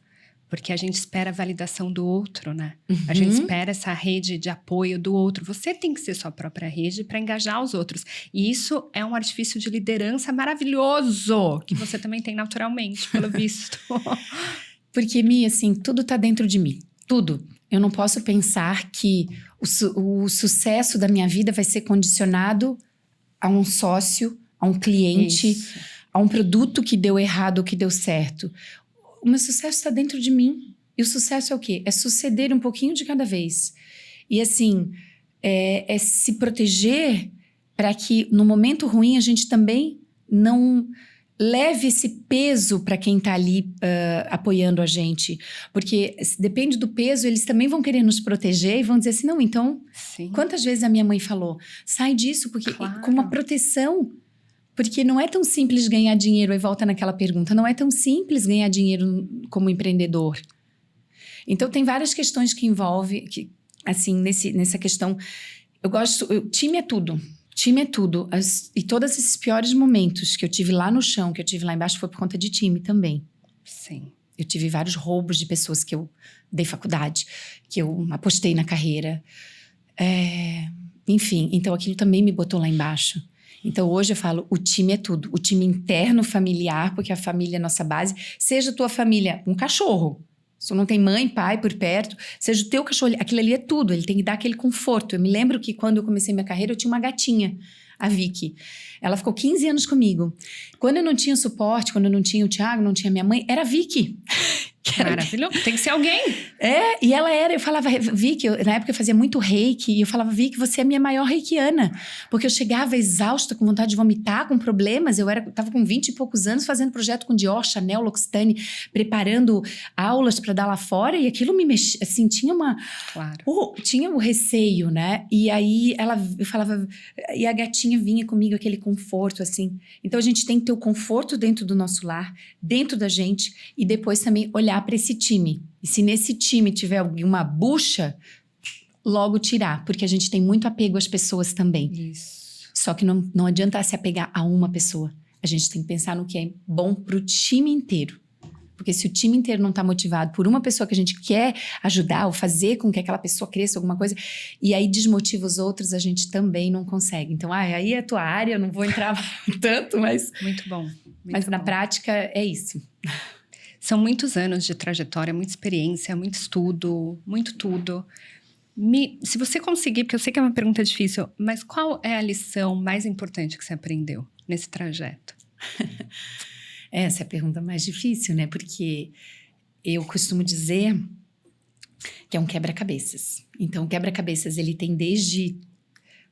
Porque a gente espera a validação do outro, né? A gente espera essa rede de apoio do outro. Você tem que ser sua própria rede para engajar os outros. E isso é um artifício de liderança maravilhoso, que você também tem naturalmente, pelo visto. Porque, Mi, assim, tudo tá dentro de mim. Tudo. Eu não posso pensar que o sucesso da minha vida vai ser condicionado a um sócio, a um cliente, Isso. a um produto que deu errado ou que deu certo. O meu sucesso está dentro de mim. E o sucesso é o quê? É suceder um pouquinho de cada vez. E assim, é se proteger para que no momento ruim a gente também não leve esse peso para quem está ali apoiando a gente. Porque depende do peso, eles também vão querer nos proteger e vão dizer assim, não, então... Sim. Quantas vezes a minha mãe falou, sai disso, porque Claro. com uma proteção... Porque não é tão simples ganhar dinheiro, aí volta naquela pergunta, não é tão simples ganhar dinheiro como empreendedor. Então, tem várias questões que envolvem, assim, nessa questão. Time é tudo. Time é tudo. E todos esses piores momentos que eu tive lá no chão, que eu tive lá embaixo, foi por conta de time também. Sim. Eu tive vários roubos de pessoas que eu dei faculdade, que eu apostei na carreira. Enfim, então aquilo também me botou lá embaixo. Então, hoje eu falo, o time é tudo. O time interno, familiar, porque a família é a nossa base. Seja a tua família um cachorro. Se não tem mãe, pai por perto, seja o teu cachorro, aquilo ali é tudo. Ele tem que dar aquele conforto. Eu me lembro que quando eu comecei minha carreira, eu tinha uma gatinha, a Vicky. Ela ficou 15 anos comigo. Quando eu não tinha suporte, quando eu não tinha o Thiago, não tinha minha mãe, era a Vicky. Maravilhoso, tem que ser alguém. E ela era, eu falava, Vicky, na época eu fazia muito reiki, e eu falava, Vicky, você é a minha maior reikiana, porque eu chegava exausta, com vontade de vomitar, com problemas, eu tava com 20 e poucos anos fazendo projeto com Dior, Chanel, L'Occitane, preparando aulas para dar lá fora, e aquilo me mexia, assim, tinha Claro. tinha o receio, né, e aí eu falava, e a gatinha vinha comigo, aquele conforto, assim, então a gente tem que ter o conforto dentro do nosso lar, dentro da gente, e depois também olhar para esse time. E se nesse time tiver alguma bucha, logo tirar, porque a gente tem muito apego às pessoas também. Isso. Só que não adianta se apegar a uma pessoa. A gente tem que pensar no que é bom pro time inteiro. Porque se o time inteiro não tá motivado por uma pessoa que a gente quer ajudar ou fazer com que aquela pessoa cresça alguma coisa, e aí desmotiva os outros, a gente também não consegue. Então, aí é a tua área, eu não vou entrar tanto, mas... Muito bom. Mas na prática, é isso. São muitos anos de trajetória, muita experiência, muito estudo, muito tudo. Se você conseguir, porque eu sei que é uma pergunta difícil, mas qual é a lição mais importante que você aprendeu nesse trajeto? Essa é a pergunta mais difícil, né? Porque eu costumo dizer que é um quebra-cabeças. Então, o quebra-cabeças, ele tem desde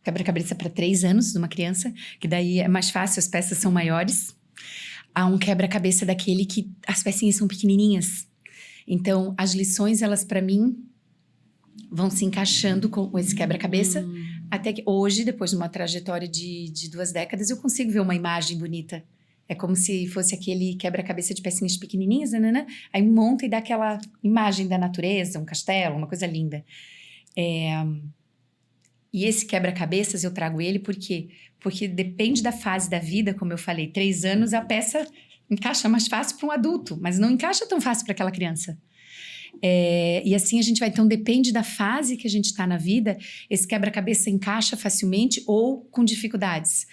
quebra-cabeça para 3 anos de uma criança, que daí é mais fácil, as peças são maiores. Há um quebra-cabeça daquele que as pecinhas são pequenininhas. Então, as lições, elas para mim vão se encaixando com esse quebra-cabeça, até que hoje, depois de uma trajetória de 2 décadas, eu consigo ver uma imagem bonita. É como se fosse aquele quebra-cabeça de pecinhas pequenininhas, né? Aí monta e dá aquela imagem da natureza, um castelo, uma coisa linda. E esse quebra-cabeças eu trago ele porque depende da fase da vida, como eu falei, 3 anos a peça encaixa mais fácil para um adulto, mas não encaixa tão fácil para aquela criança. E assim a gente vai, então depende da fase que a gente está na vida, esse quebra-cabeça encaixa facilmente ou com dificuldades.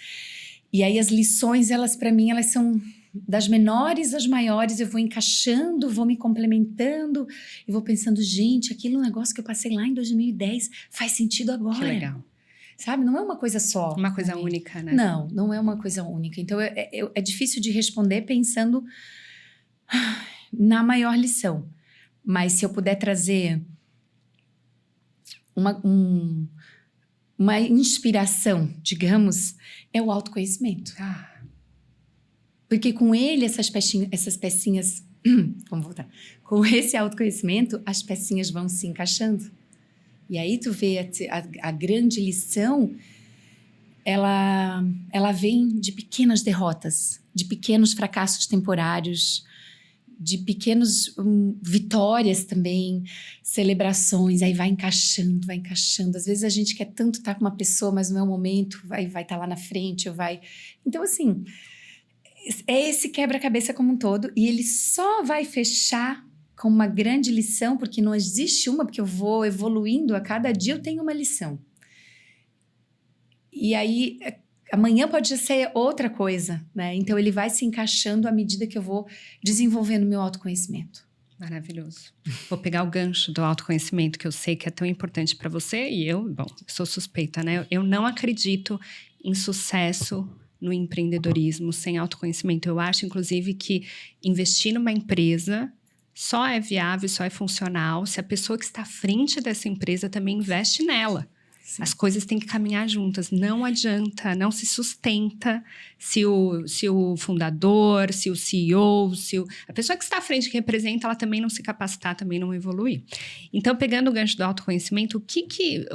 E aí as lições, elas para mim, elas são das menores às maiores, eu vou encaixando, vou me complementando, e vou pensando, gente, aquele negócio que eu passei lá em 2010 faz sentido agora. Que legal. Sabe? Não é uma coisa só. Uma coisa única, né? Não é uma coisa única. Então, é difícil de responder pensando na maior lição. Mas se eu puder trazer uma inspiração, digamos, é o autoconhecimento. Porque com ele, essas pecinhas... Vamos voltar. Com esse autoconhecimento, as pecinhas vão se encaixando. E aí tu vê a grande lição, ela vem de pequenas derrotas, de pequenos fracassos temporários, de pequenas vitórias também, celebrações, aí vai encaixando, vai encaixando. Às vezes a gente quer tanto estar com uma pessoa, mas não é o momento, vai estar lá na frente, ou vai... Então, assim, é esse quebra-cabeça como um todo, e ele só vai fechar como uma grande lição, porque não existe uma, porque eu vou evoluindo, a cada dia eu tenho uma lição. E aí, amanhã pode ser outra coisa, né? Então, ele vai se encaixando à medida que eu vou desenvolvendo meu autoconhecimento. Maravilhoso. Vou pegar o gancho do autoconhecimento, que eu sei que é tão importante para você, e eu sou suspeita, né? Eu não acredito em sucesso no empreendedorismo sem autoconhecimento. Eu acho, inclusive, que investir numa empresa só é viável, só é funcional se a pessoa que está à frente dessa empresa também investe nela. Sim. As coisas têm que caminhar juntas. Não adianta, não se sustenta se o fundador, se o CEO, a pessoa que está à frente, que representa, ela também não se capacitar, também não evoluir. Então, pegando o gancho do autoconhecimento,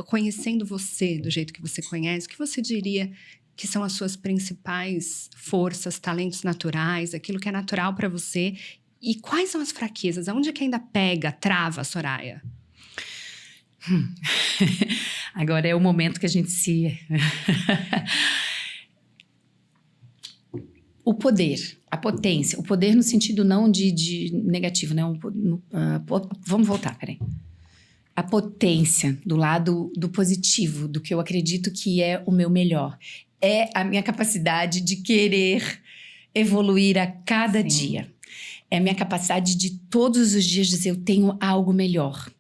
conhecendo você do jeito que você conhece, o que você diria que são as suas principais forças, talentos naturais, aquilo que é natural para você? E quais são as fraquezas? Aonde é que ainda pega, trava, Soraya? Agora é o momento que a gente se... O poder, a potência. O poder no sentido não de negativo, né? Vamos voltar, peraí. A potência do lado do positivo, do que eu acredito que é o meu melhor. É a minha capacidade de querer evoluir a cada dia. É a minha capacidade de todos os dias dizer, eu tenho algo melhor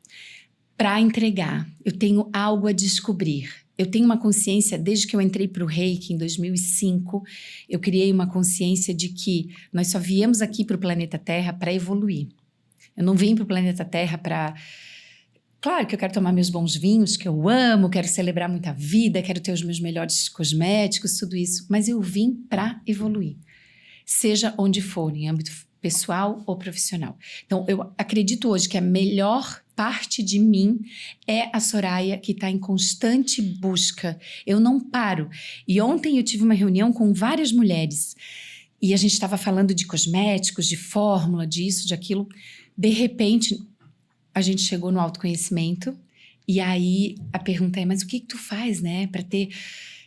para entregar, eu tenho algo a descobrir. Eu tenho uma consciência, desde que eu entrei para o Reiki em 2005, eu criei uma consciência de que nós só viemos aqui para o planeta Terra para evoluir. Eu não vim para o planeta Terra para... Claro que eu quero tomar meus bons vinhos, que eu amo, quero celebrar muita vida, quero ter os meus melhores cosméticos, tudo isso, mas eu vim para evoluir. Seja onde for, em âmbito pessoal ou profissional. Então, eu acredito hoje que a melhor parte de mim é a Soraya que está em constante busca. Eu não paro. E ontem eu tive uma reunião com várias mulheres e a gente estava falando de cosméticos, de fórmula, disso, de aquilo. De repente, a gente chegou no autoconhecimento e aí a pergunta é, mas o que tu faz, né, para ter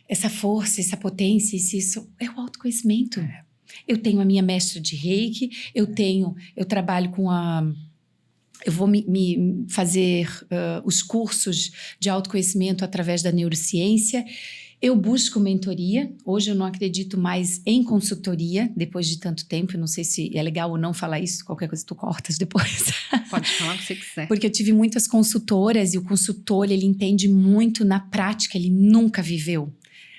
essa força, essa potência, isso? É o autoconhecimento. Eu tenho a minha mestra de Reiki, eu trabalho com eu vou me fazer os cursos de autoconhecimento através da neurociência. Eu busco mentoria. Hoje eu não acredito mais em consultoria, depois de tanto tempo. Eu não sei se é legal ou não falar isso. Qualquer coisa tu cortas depois. Pode falar o que você quiser. Porque eu tive muitas consultoras e o consultor, ele entende muito na prática. Ele nunca viveu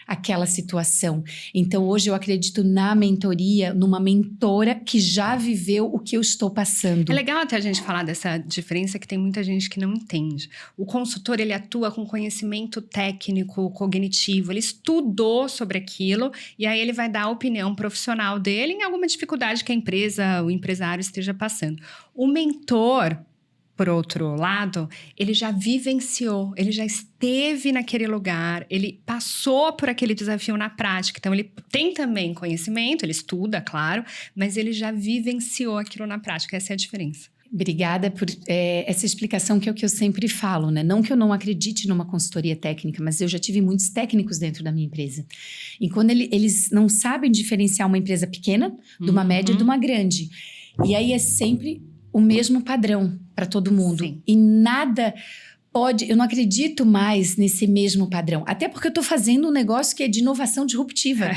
aquela situação. Então, hoje eu acredito na mentoria, numa mentora que já viveu o que eu estou passando. É legal até a gente falar dessa diferença que tem muita gente que não entende. O consultor, ele atua com conhecimento técnico, cognitivo, ele estudou sobre aquilo e aí ele vai dar a opinião profissional dele em alguma dificuldade que a empresa, o empresário esteja passando. O mentor, por outro lado, ele já vivenciou, ele já esteve naquele lugar, ele passou por aquele desafio na prática. Então, ele tem também conhecimento, ele estuda, claro, mas ele já vivenciou aquilo na prática. Essa é a diferença. Obrigada por essa explicação, que é o que eu sempre falo, né? Não que eu não acredite numa consultoria técnica, mas eu já tive muitos técnicos dentro da minha empresa. E quando eles não sabem diferenciar uma empresa pequena de uma média e de uma grande. E aí é sempre o mesmo padrão para todo mundo. Sim. E nada pode... Eu não acredito mais nesse mesmo padrão. Até porque eu estou fazendo um negócio que é de inovação disruptiva.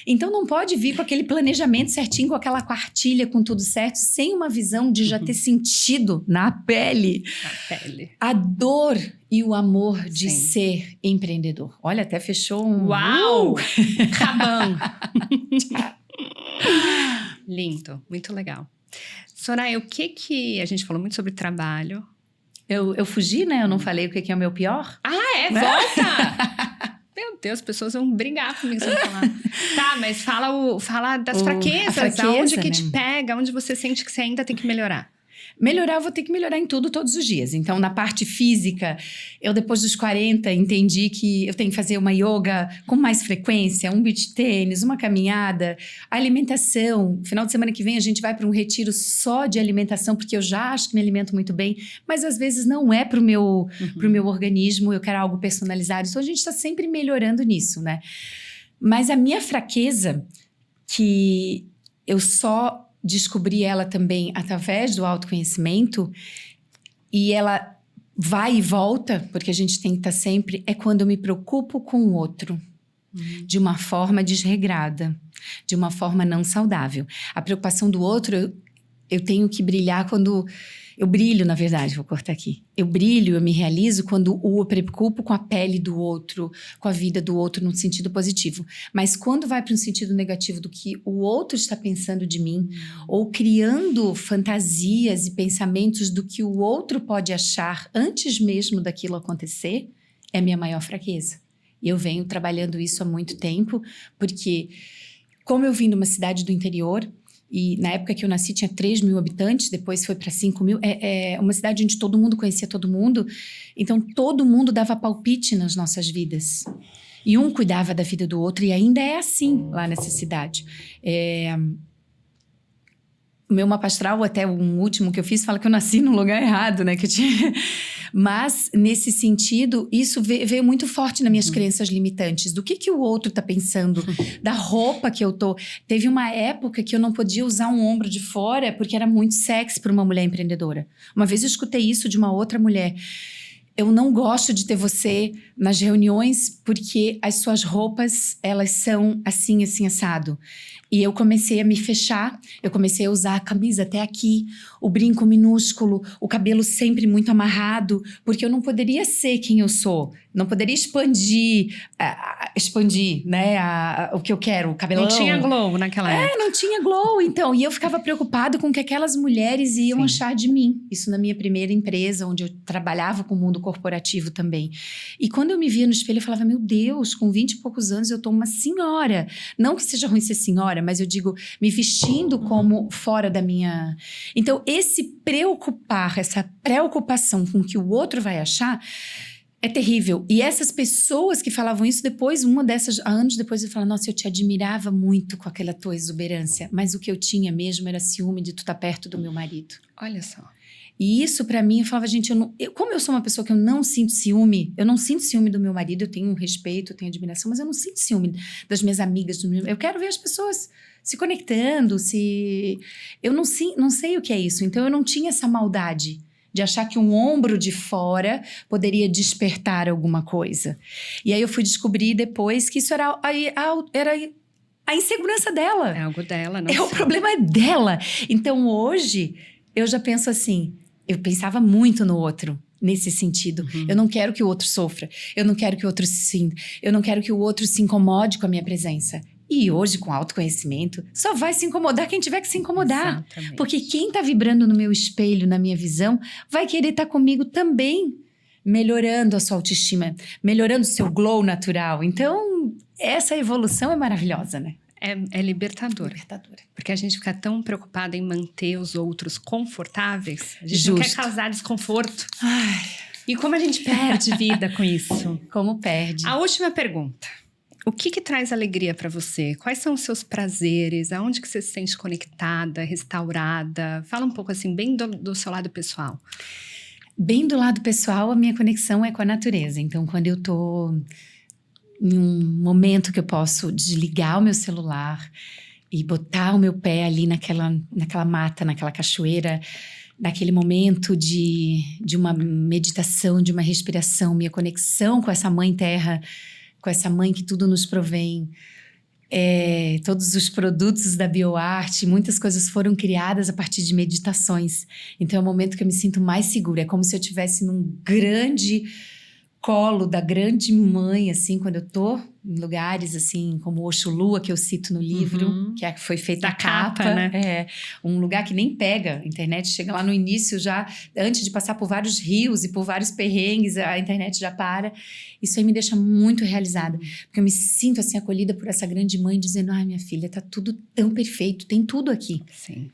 Então não pode vir com aquele planejamento certinho, com aquela quartilha, com tudo certo, sem uma visão de já ter sentido na pele. A dor e o amor de ser empreendedor. Olha, até fechou um... Uau! Rabão! Lindo, muito legal. Soraya, o que a gente falou muito sobre trabalho. Eu fugi, né? Eu não falei o que é o meu pior. Ah, é? Volta! Meu Deus, as pessoas vão brigar comigo se eu falar. Tá, mas fala das fraquezas. Aonde que te pega? Onde você sente que você ainda tem que melhorar? Melhorar, eu vou ter que melhorar em tudo todos os dias. Então, na parte física, eu depois dos 40 entendi que eu tenho que fazer uma yoga com mais frequência, um beach tênis, uma caminhada, alimentação. Final de semana que vem a gente vai para um retiro só de alimentação, porque eu já acho que me alimento muito bem, mas às vezes não é pro meu organismo, eu quero algo personalizado. Então, a gente está sempre melhorando nisso, né? Mas a minha fraqueza, que eu só descobri ela também através do autoconhecimento, e ela vai e volta, porque a gente tem que estar sempre, é quando eu me preocupo com o outro, de uma forma desregrada, de uma forma não saudável. A preocupação do outro, eu tenho que brilhar quando... Eu brilho, na verdade, vou cortar aqui. Eu brilho, eu me realizo quando eu preocupo com a pele do outro, com a vida do outro num sentido positivo. Mas quando vai para um sentido negativo do que o outro está pensando de mim, ou criando fantasias e pensamentos do que o outro pode achar antes mesmo daquilo acontecer, é a minha maior fraqueza. E eu venho trabalhando isso há muito tempo, porque como eu vim de uma cidade do interior... E na época que eu nasci tinha 3 mil habitantes, depois foi para 5 mil. É uma cidade onde todo mundo conhecia todo mundo. Então todo mundo dava palpite nas nossas vidas. E um cuidava da vida do outro, e ainda é assim lá nessa cidade. O meu mapa astral, até o último que eu fiz, fala que eu nasci no lugar errado, né? Que eu tinha... Mas, nesse sentido, isso veio muito forte nas minhas crenças limitantes. Do que o outro tá pensando? Da roupa que eu tô... Teve uma época que eu não podia usar um ombro de fora porque era muito sexy para uma mulher empreendedora. Uma vez eu escutei isso de uma outra mulher. Eu não gosto de ter você nas reuniões porque as suas roupas, elas são assim, assim, assado. E eu comecei a me fechar, eu comecei a usar a camisa até aqui, o brinco minúsculo, o cabelo sempre muito amarrado, porque eu não poderia ser quem eu sou, não poderia expandir, né, o que eu quero, o cabelão. Não tinha glow naquela época. Não tinha glow, então. E eu ficava preocupado com o que aquelas mulheres iam achar de mim. Isso na minha primeira empresa, onde eu trabalhava com o mundo corporativo também. E quando eu me via no espelho, eu falava, meu Deus, com 20 e poucos anos eu tô uma senhora. Não que seja ruim ser senhora, mas eu digo, me vestindo como fora da minha... Então, esse preocupar, essa preocupação com o que o outro vai achar... É terrível. E essas pessoas que falavam isso depois, uma dessas, anos depois, eu falava, nossa, eu te admirava muito com aquela tua exuberância, mas o que eu tinha mesmo era ciúme de tu estar perto do meu marido. Olha só. E isso pra mim, eu falava, gente, como eu sou uma pessoa que eu não sinto ciúme, eu não sinto ciúme do meu marido, eu tenho um respeito, eu tenho admiração, mas eu não sinto ciúme das minhas amigas, eu quero ver as pessoas se conectando, eu não sei o que é isso, então eu não tinha essa maldade de achar que um ombro de fora poderia despertar alguma coisa. E aí eu fui descobrir depois que isso era a insegurança dela. É algo dela, não O problema é dela. Então hoje, eu já penso assim, eu pensava muito no outro, nesse sentido. Eu não quero que o outro sofra, eu não quero que o outro se sinta, eu não quero que o outro se incomode com a minha presença. E hoje, com autoconhecimento, só vai se incomodar quem tiver que se incomodar. Exatamente. Porque quem tá vibrando no meu espelho, na minha visão, vai querer estar comigo também, melhorando a sua autoestima, melhorando o seu glow natural. Então, essa evolução é maravilhosa, né? É libertador. Libertadora. Porque a gente fica tão preocupada em manter os outros confortáveis. A gente não quer causar desconforto. Ai, E como a gente perde vida com isso? como perde. A última pergunta. O que traz alegria para você? Quais são os seus prazeres? Aonde que você se sente conectada, restaurada? Fala um pouco assim, bem do seu lado pessoal. Bem do lado pessoal, a minha conexão é com a natureza. Então, quando eu tô em um momento que eu posso desligar o meu celular e botar o meu pé ali naquela mata, naquela cachoeira, naquele momento de uma meditação, de uma respiração, minha conexão com essa mãe terra, com essa mãe que tudo nos provém. Todos os produtos da BioArt, muitas coisas foram criadas a partir de meditações. Então é o momento que eu me sinto mais segura. É como se eu estivesse num grande colo da grande mãe, assim, quando eu tô em lugares, assim, como Oxulua, que eu cito no livro, que foi feita Da a capa, né? Um lugar que nem pega. A internet chega lá no início já, antes de passar por vários rios e por vários perrengues, a internet já para. Isso aí me deixa muito realizada, porque eu me sinto, assim, acolhida por essa grande mãe, dizendo, ai, minha filha, tá tudo tão perfeito, tem tudo aqui. Sim.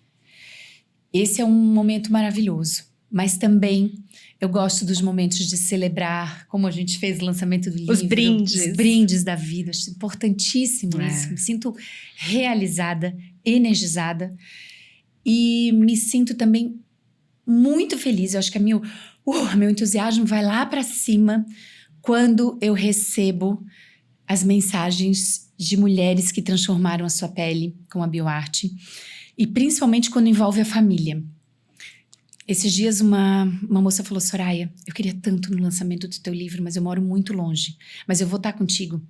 Esse é um momento maravilhoso. Mas também eu gosto dos momentos de celebrar, como a gente fez o lançamento do livro. Os brindes. Os brindes da vida. Acho importantíssimo isso. Me sinto realizada, energizada. E me sinto também muito feliz. Eu acho que meu entusiasmo vai lá para cima quando eu recebo as mensagens de mulheres que transformaram a sua pele com a BioArt. E principalmente quando envolve a família. Esses dias uma moça falou: Soraya, eu queria tanto no lançamento do teu livro, mas eu moro muito longe. Mas eu vou estar contigo,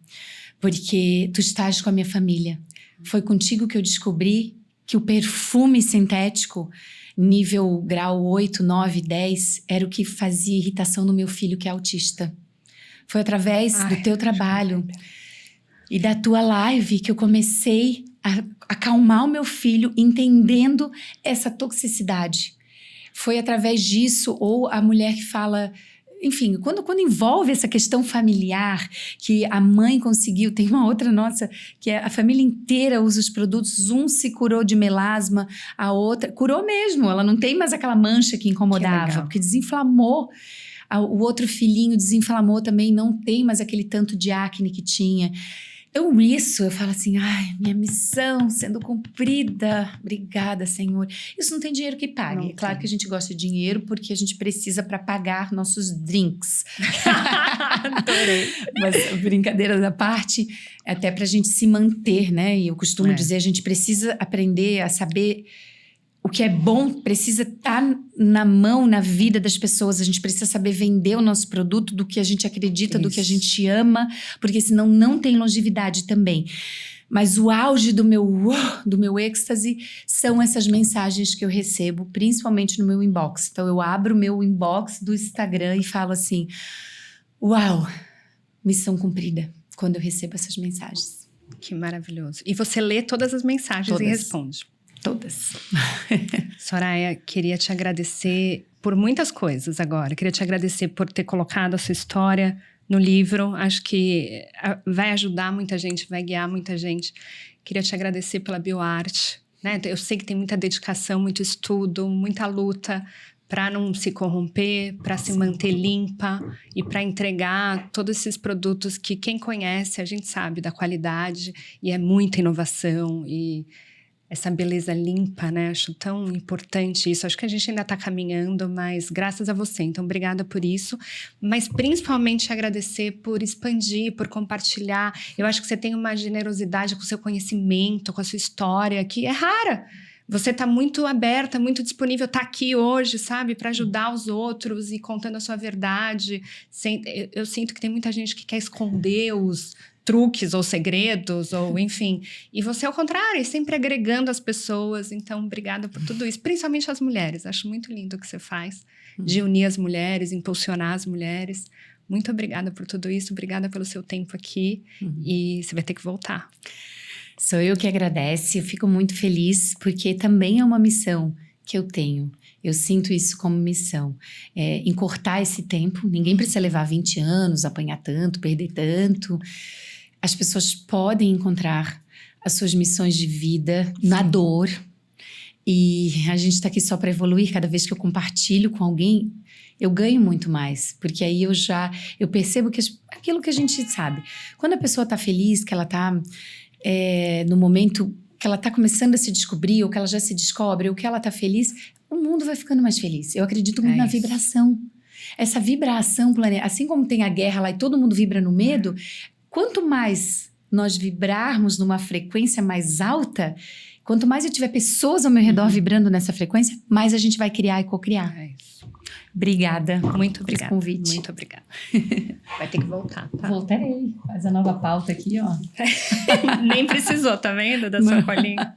porque tu estás com a minha família. Foi contigo que eu descobri que o perfume sintético, nível grau 8, 9, 10, era o que fazia irritação no meu filho, que é autista. Foi através do teu trabalho e da tua live que eu comecei a acalmar o meu filho, entendendo essa toxicidade. Foi através disso, ou a mulher que fala... Enfim, quando envolve essa questão familiar, que a mãe conseguiu... Tem uma outra nossa, que a família inteira usa os produtos. Um se curou de melasma, a outra... Curou mesmo, ela não tem mais aquela mancha que incomodava, porque desinflamou. O outro filhinho desinflamou também, não tem mais aquele tanto de acne que tinha. Então isso, eu falo assim, ai, minha missão sendo cumprida, obrigada, Senhor. Isso não tem dinheiro que pague. É claro que a gente gosta de dinheiro porque a gente precisa para pagar nossos drinks. Adorei. Mas brincadeiras à parte, até para a gente se manter, né? E eu costumo dizer, a gente precisa aprender a saber... O que é bom precisa estar na mão, na vida das pessoas. A gente precisa saber vender o nosso produto do que a gente acredita, do que a gente ama, porque senão não tem longevidade também. Mas o auge do meu êxtase são essas mensagens que eu recebo, principalmente no meu inbox. Então eu abro o meu inbox do Instagram e falo assim, uau, missão cumprida, quando eu recebo essas mensagens. Que maravilhoso. E você lê todas as mensagens e responde? Todas. Soraya, queria te agradecer por muitas coisas agora. Queria te agradecer por ter colocado a sua história no livro. Acho que vai ajudar muita gente, vai guiar muita gente. Queria te agradecer pela BioArt, né? Eu sei que tem muita dedicação, muito estudo, muita luta para não se corromper, para se manter limpa e para entregar todos esses produtos que quem conhece, a gente sabe da qualidade e é muita inovação e... Essa beleza limpa, né? Acho tão importante isso. Acho que a gente ainda está caminhando, mas graças a você. Então, obrigada por isso. Mas, principalmente, agradecer por expandir, por compartilhar. Eu acho que você tem uma generosidade com o seu conhecimento, com a sua história, que é rara. Você está muito aberta, muito disponível, está aqui hoje, sabe? Para ajudar os outros e contando a sua verdade. Eu sinto que tem muita gente que quer esconder os... truques ou segredos, ou enfim. E você, ao contrário, sempre agregando as pessoas. Então, obrigada por tudo isso. Principalmente as mulheres. Acho muito lindo o que você faz. De unir as mulheres, impulsionar as mulheres. Muito obrigada por tudo isso. Obrigada pelo seu tempo aqui. E você vai ter que voltar. Sou eu que agradeço. Eu fico muito feliz, porque também é uma missão que eu tenho. Eu sinto isso como missão. Encurtar esse tempo. Ninguém precisa levar 20 anos, apanhar tanto, perder tanto. As pessoas podem encontrar as suas missões de vida na dor. E a gente está aqui só para evoluir. Cada vez que eu compartilho com alguém, eu ganho muito mais. Porque aí eu percebo que aquilo que a gente sabe. Quando a pessoa está feliz, que ela está no momento que ela está começando a se descobrir, ou que ela já se descobre, ou que ela está feliz, o mundo vai ficando mais feliz. Eu acredito muito na vibração. Essa vibração, assim como tem a guerra lá e todo mundo vibra no medo... Quanto mais nós vibrarmos numa frequência mais alta, quanto mais eu tiver pessoas ao meu redor vibrando nessa frequência, mais a gente vai criar e co-criar. É isso. Obrigada. Muito obrigada. Pelo convite. Muito obrigada. Vai ter que voltar, tá? Voltarei. Faz a nova pauta aqui, ó. Nem precisou, tá vendo? Da sua colinha.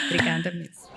Obrigada mesmo.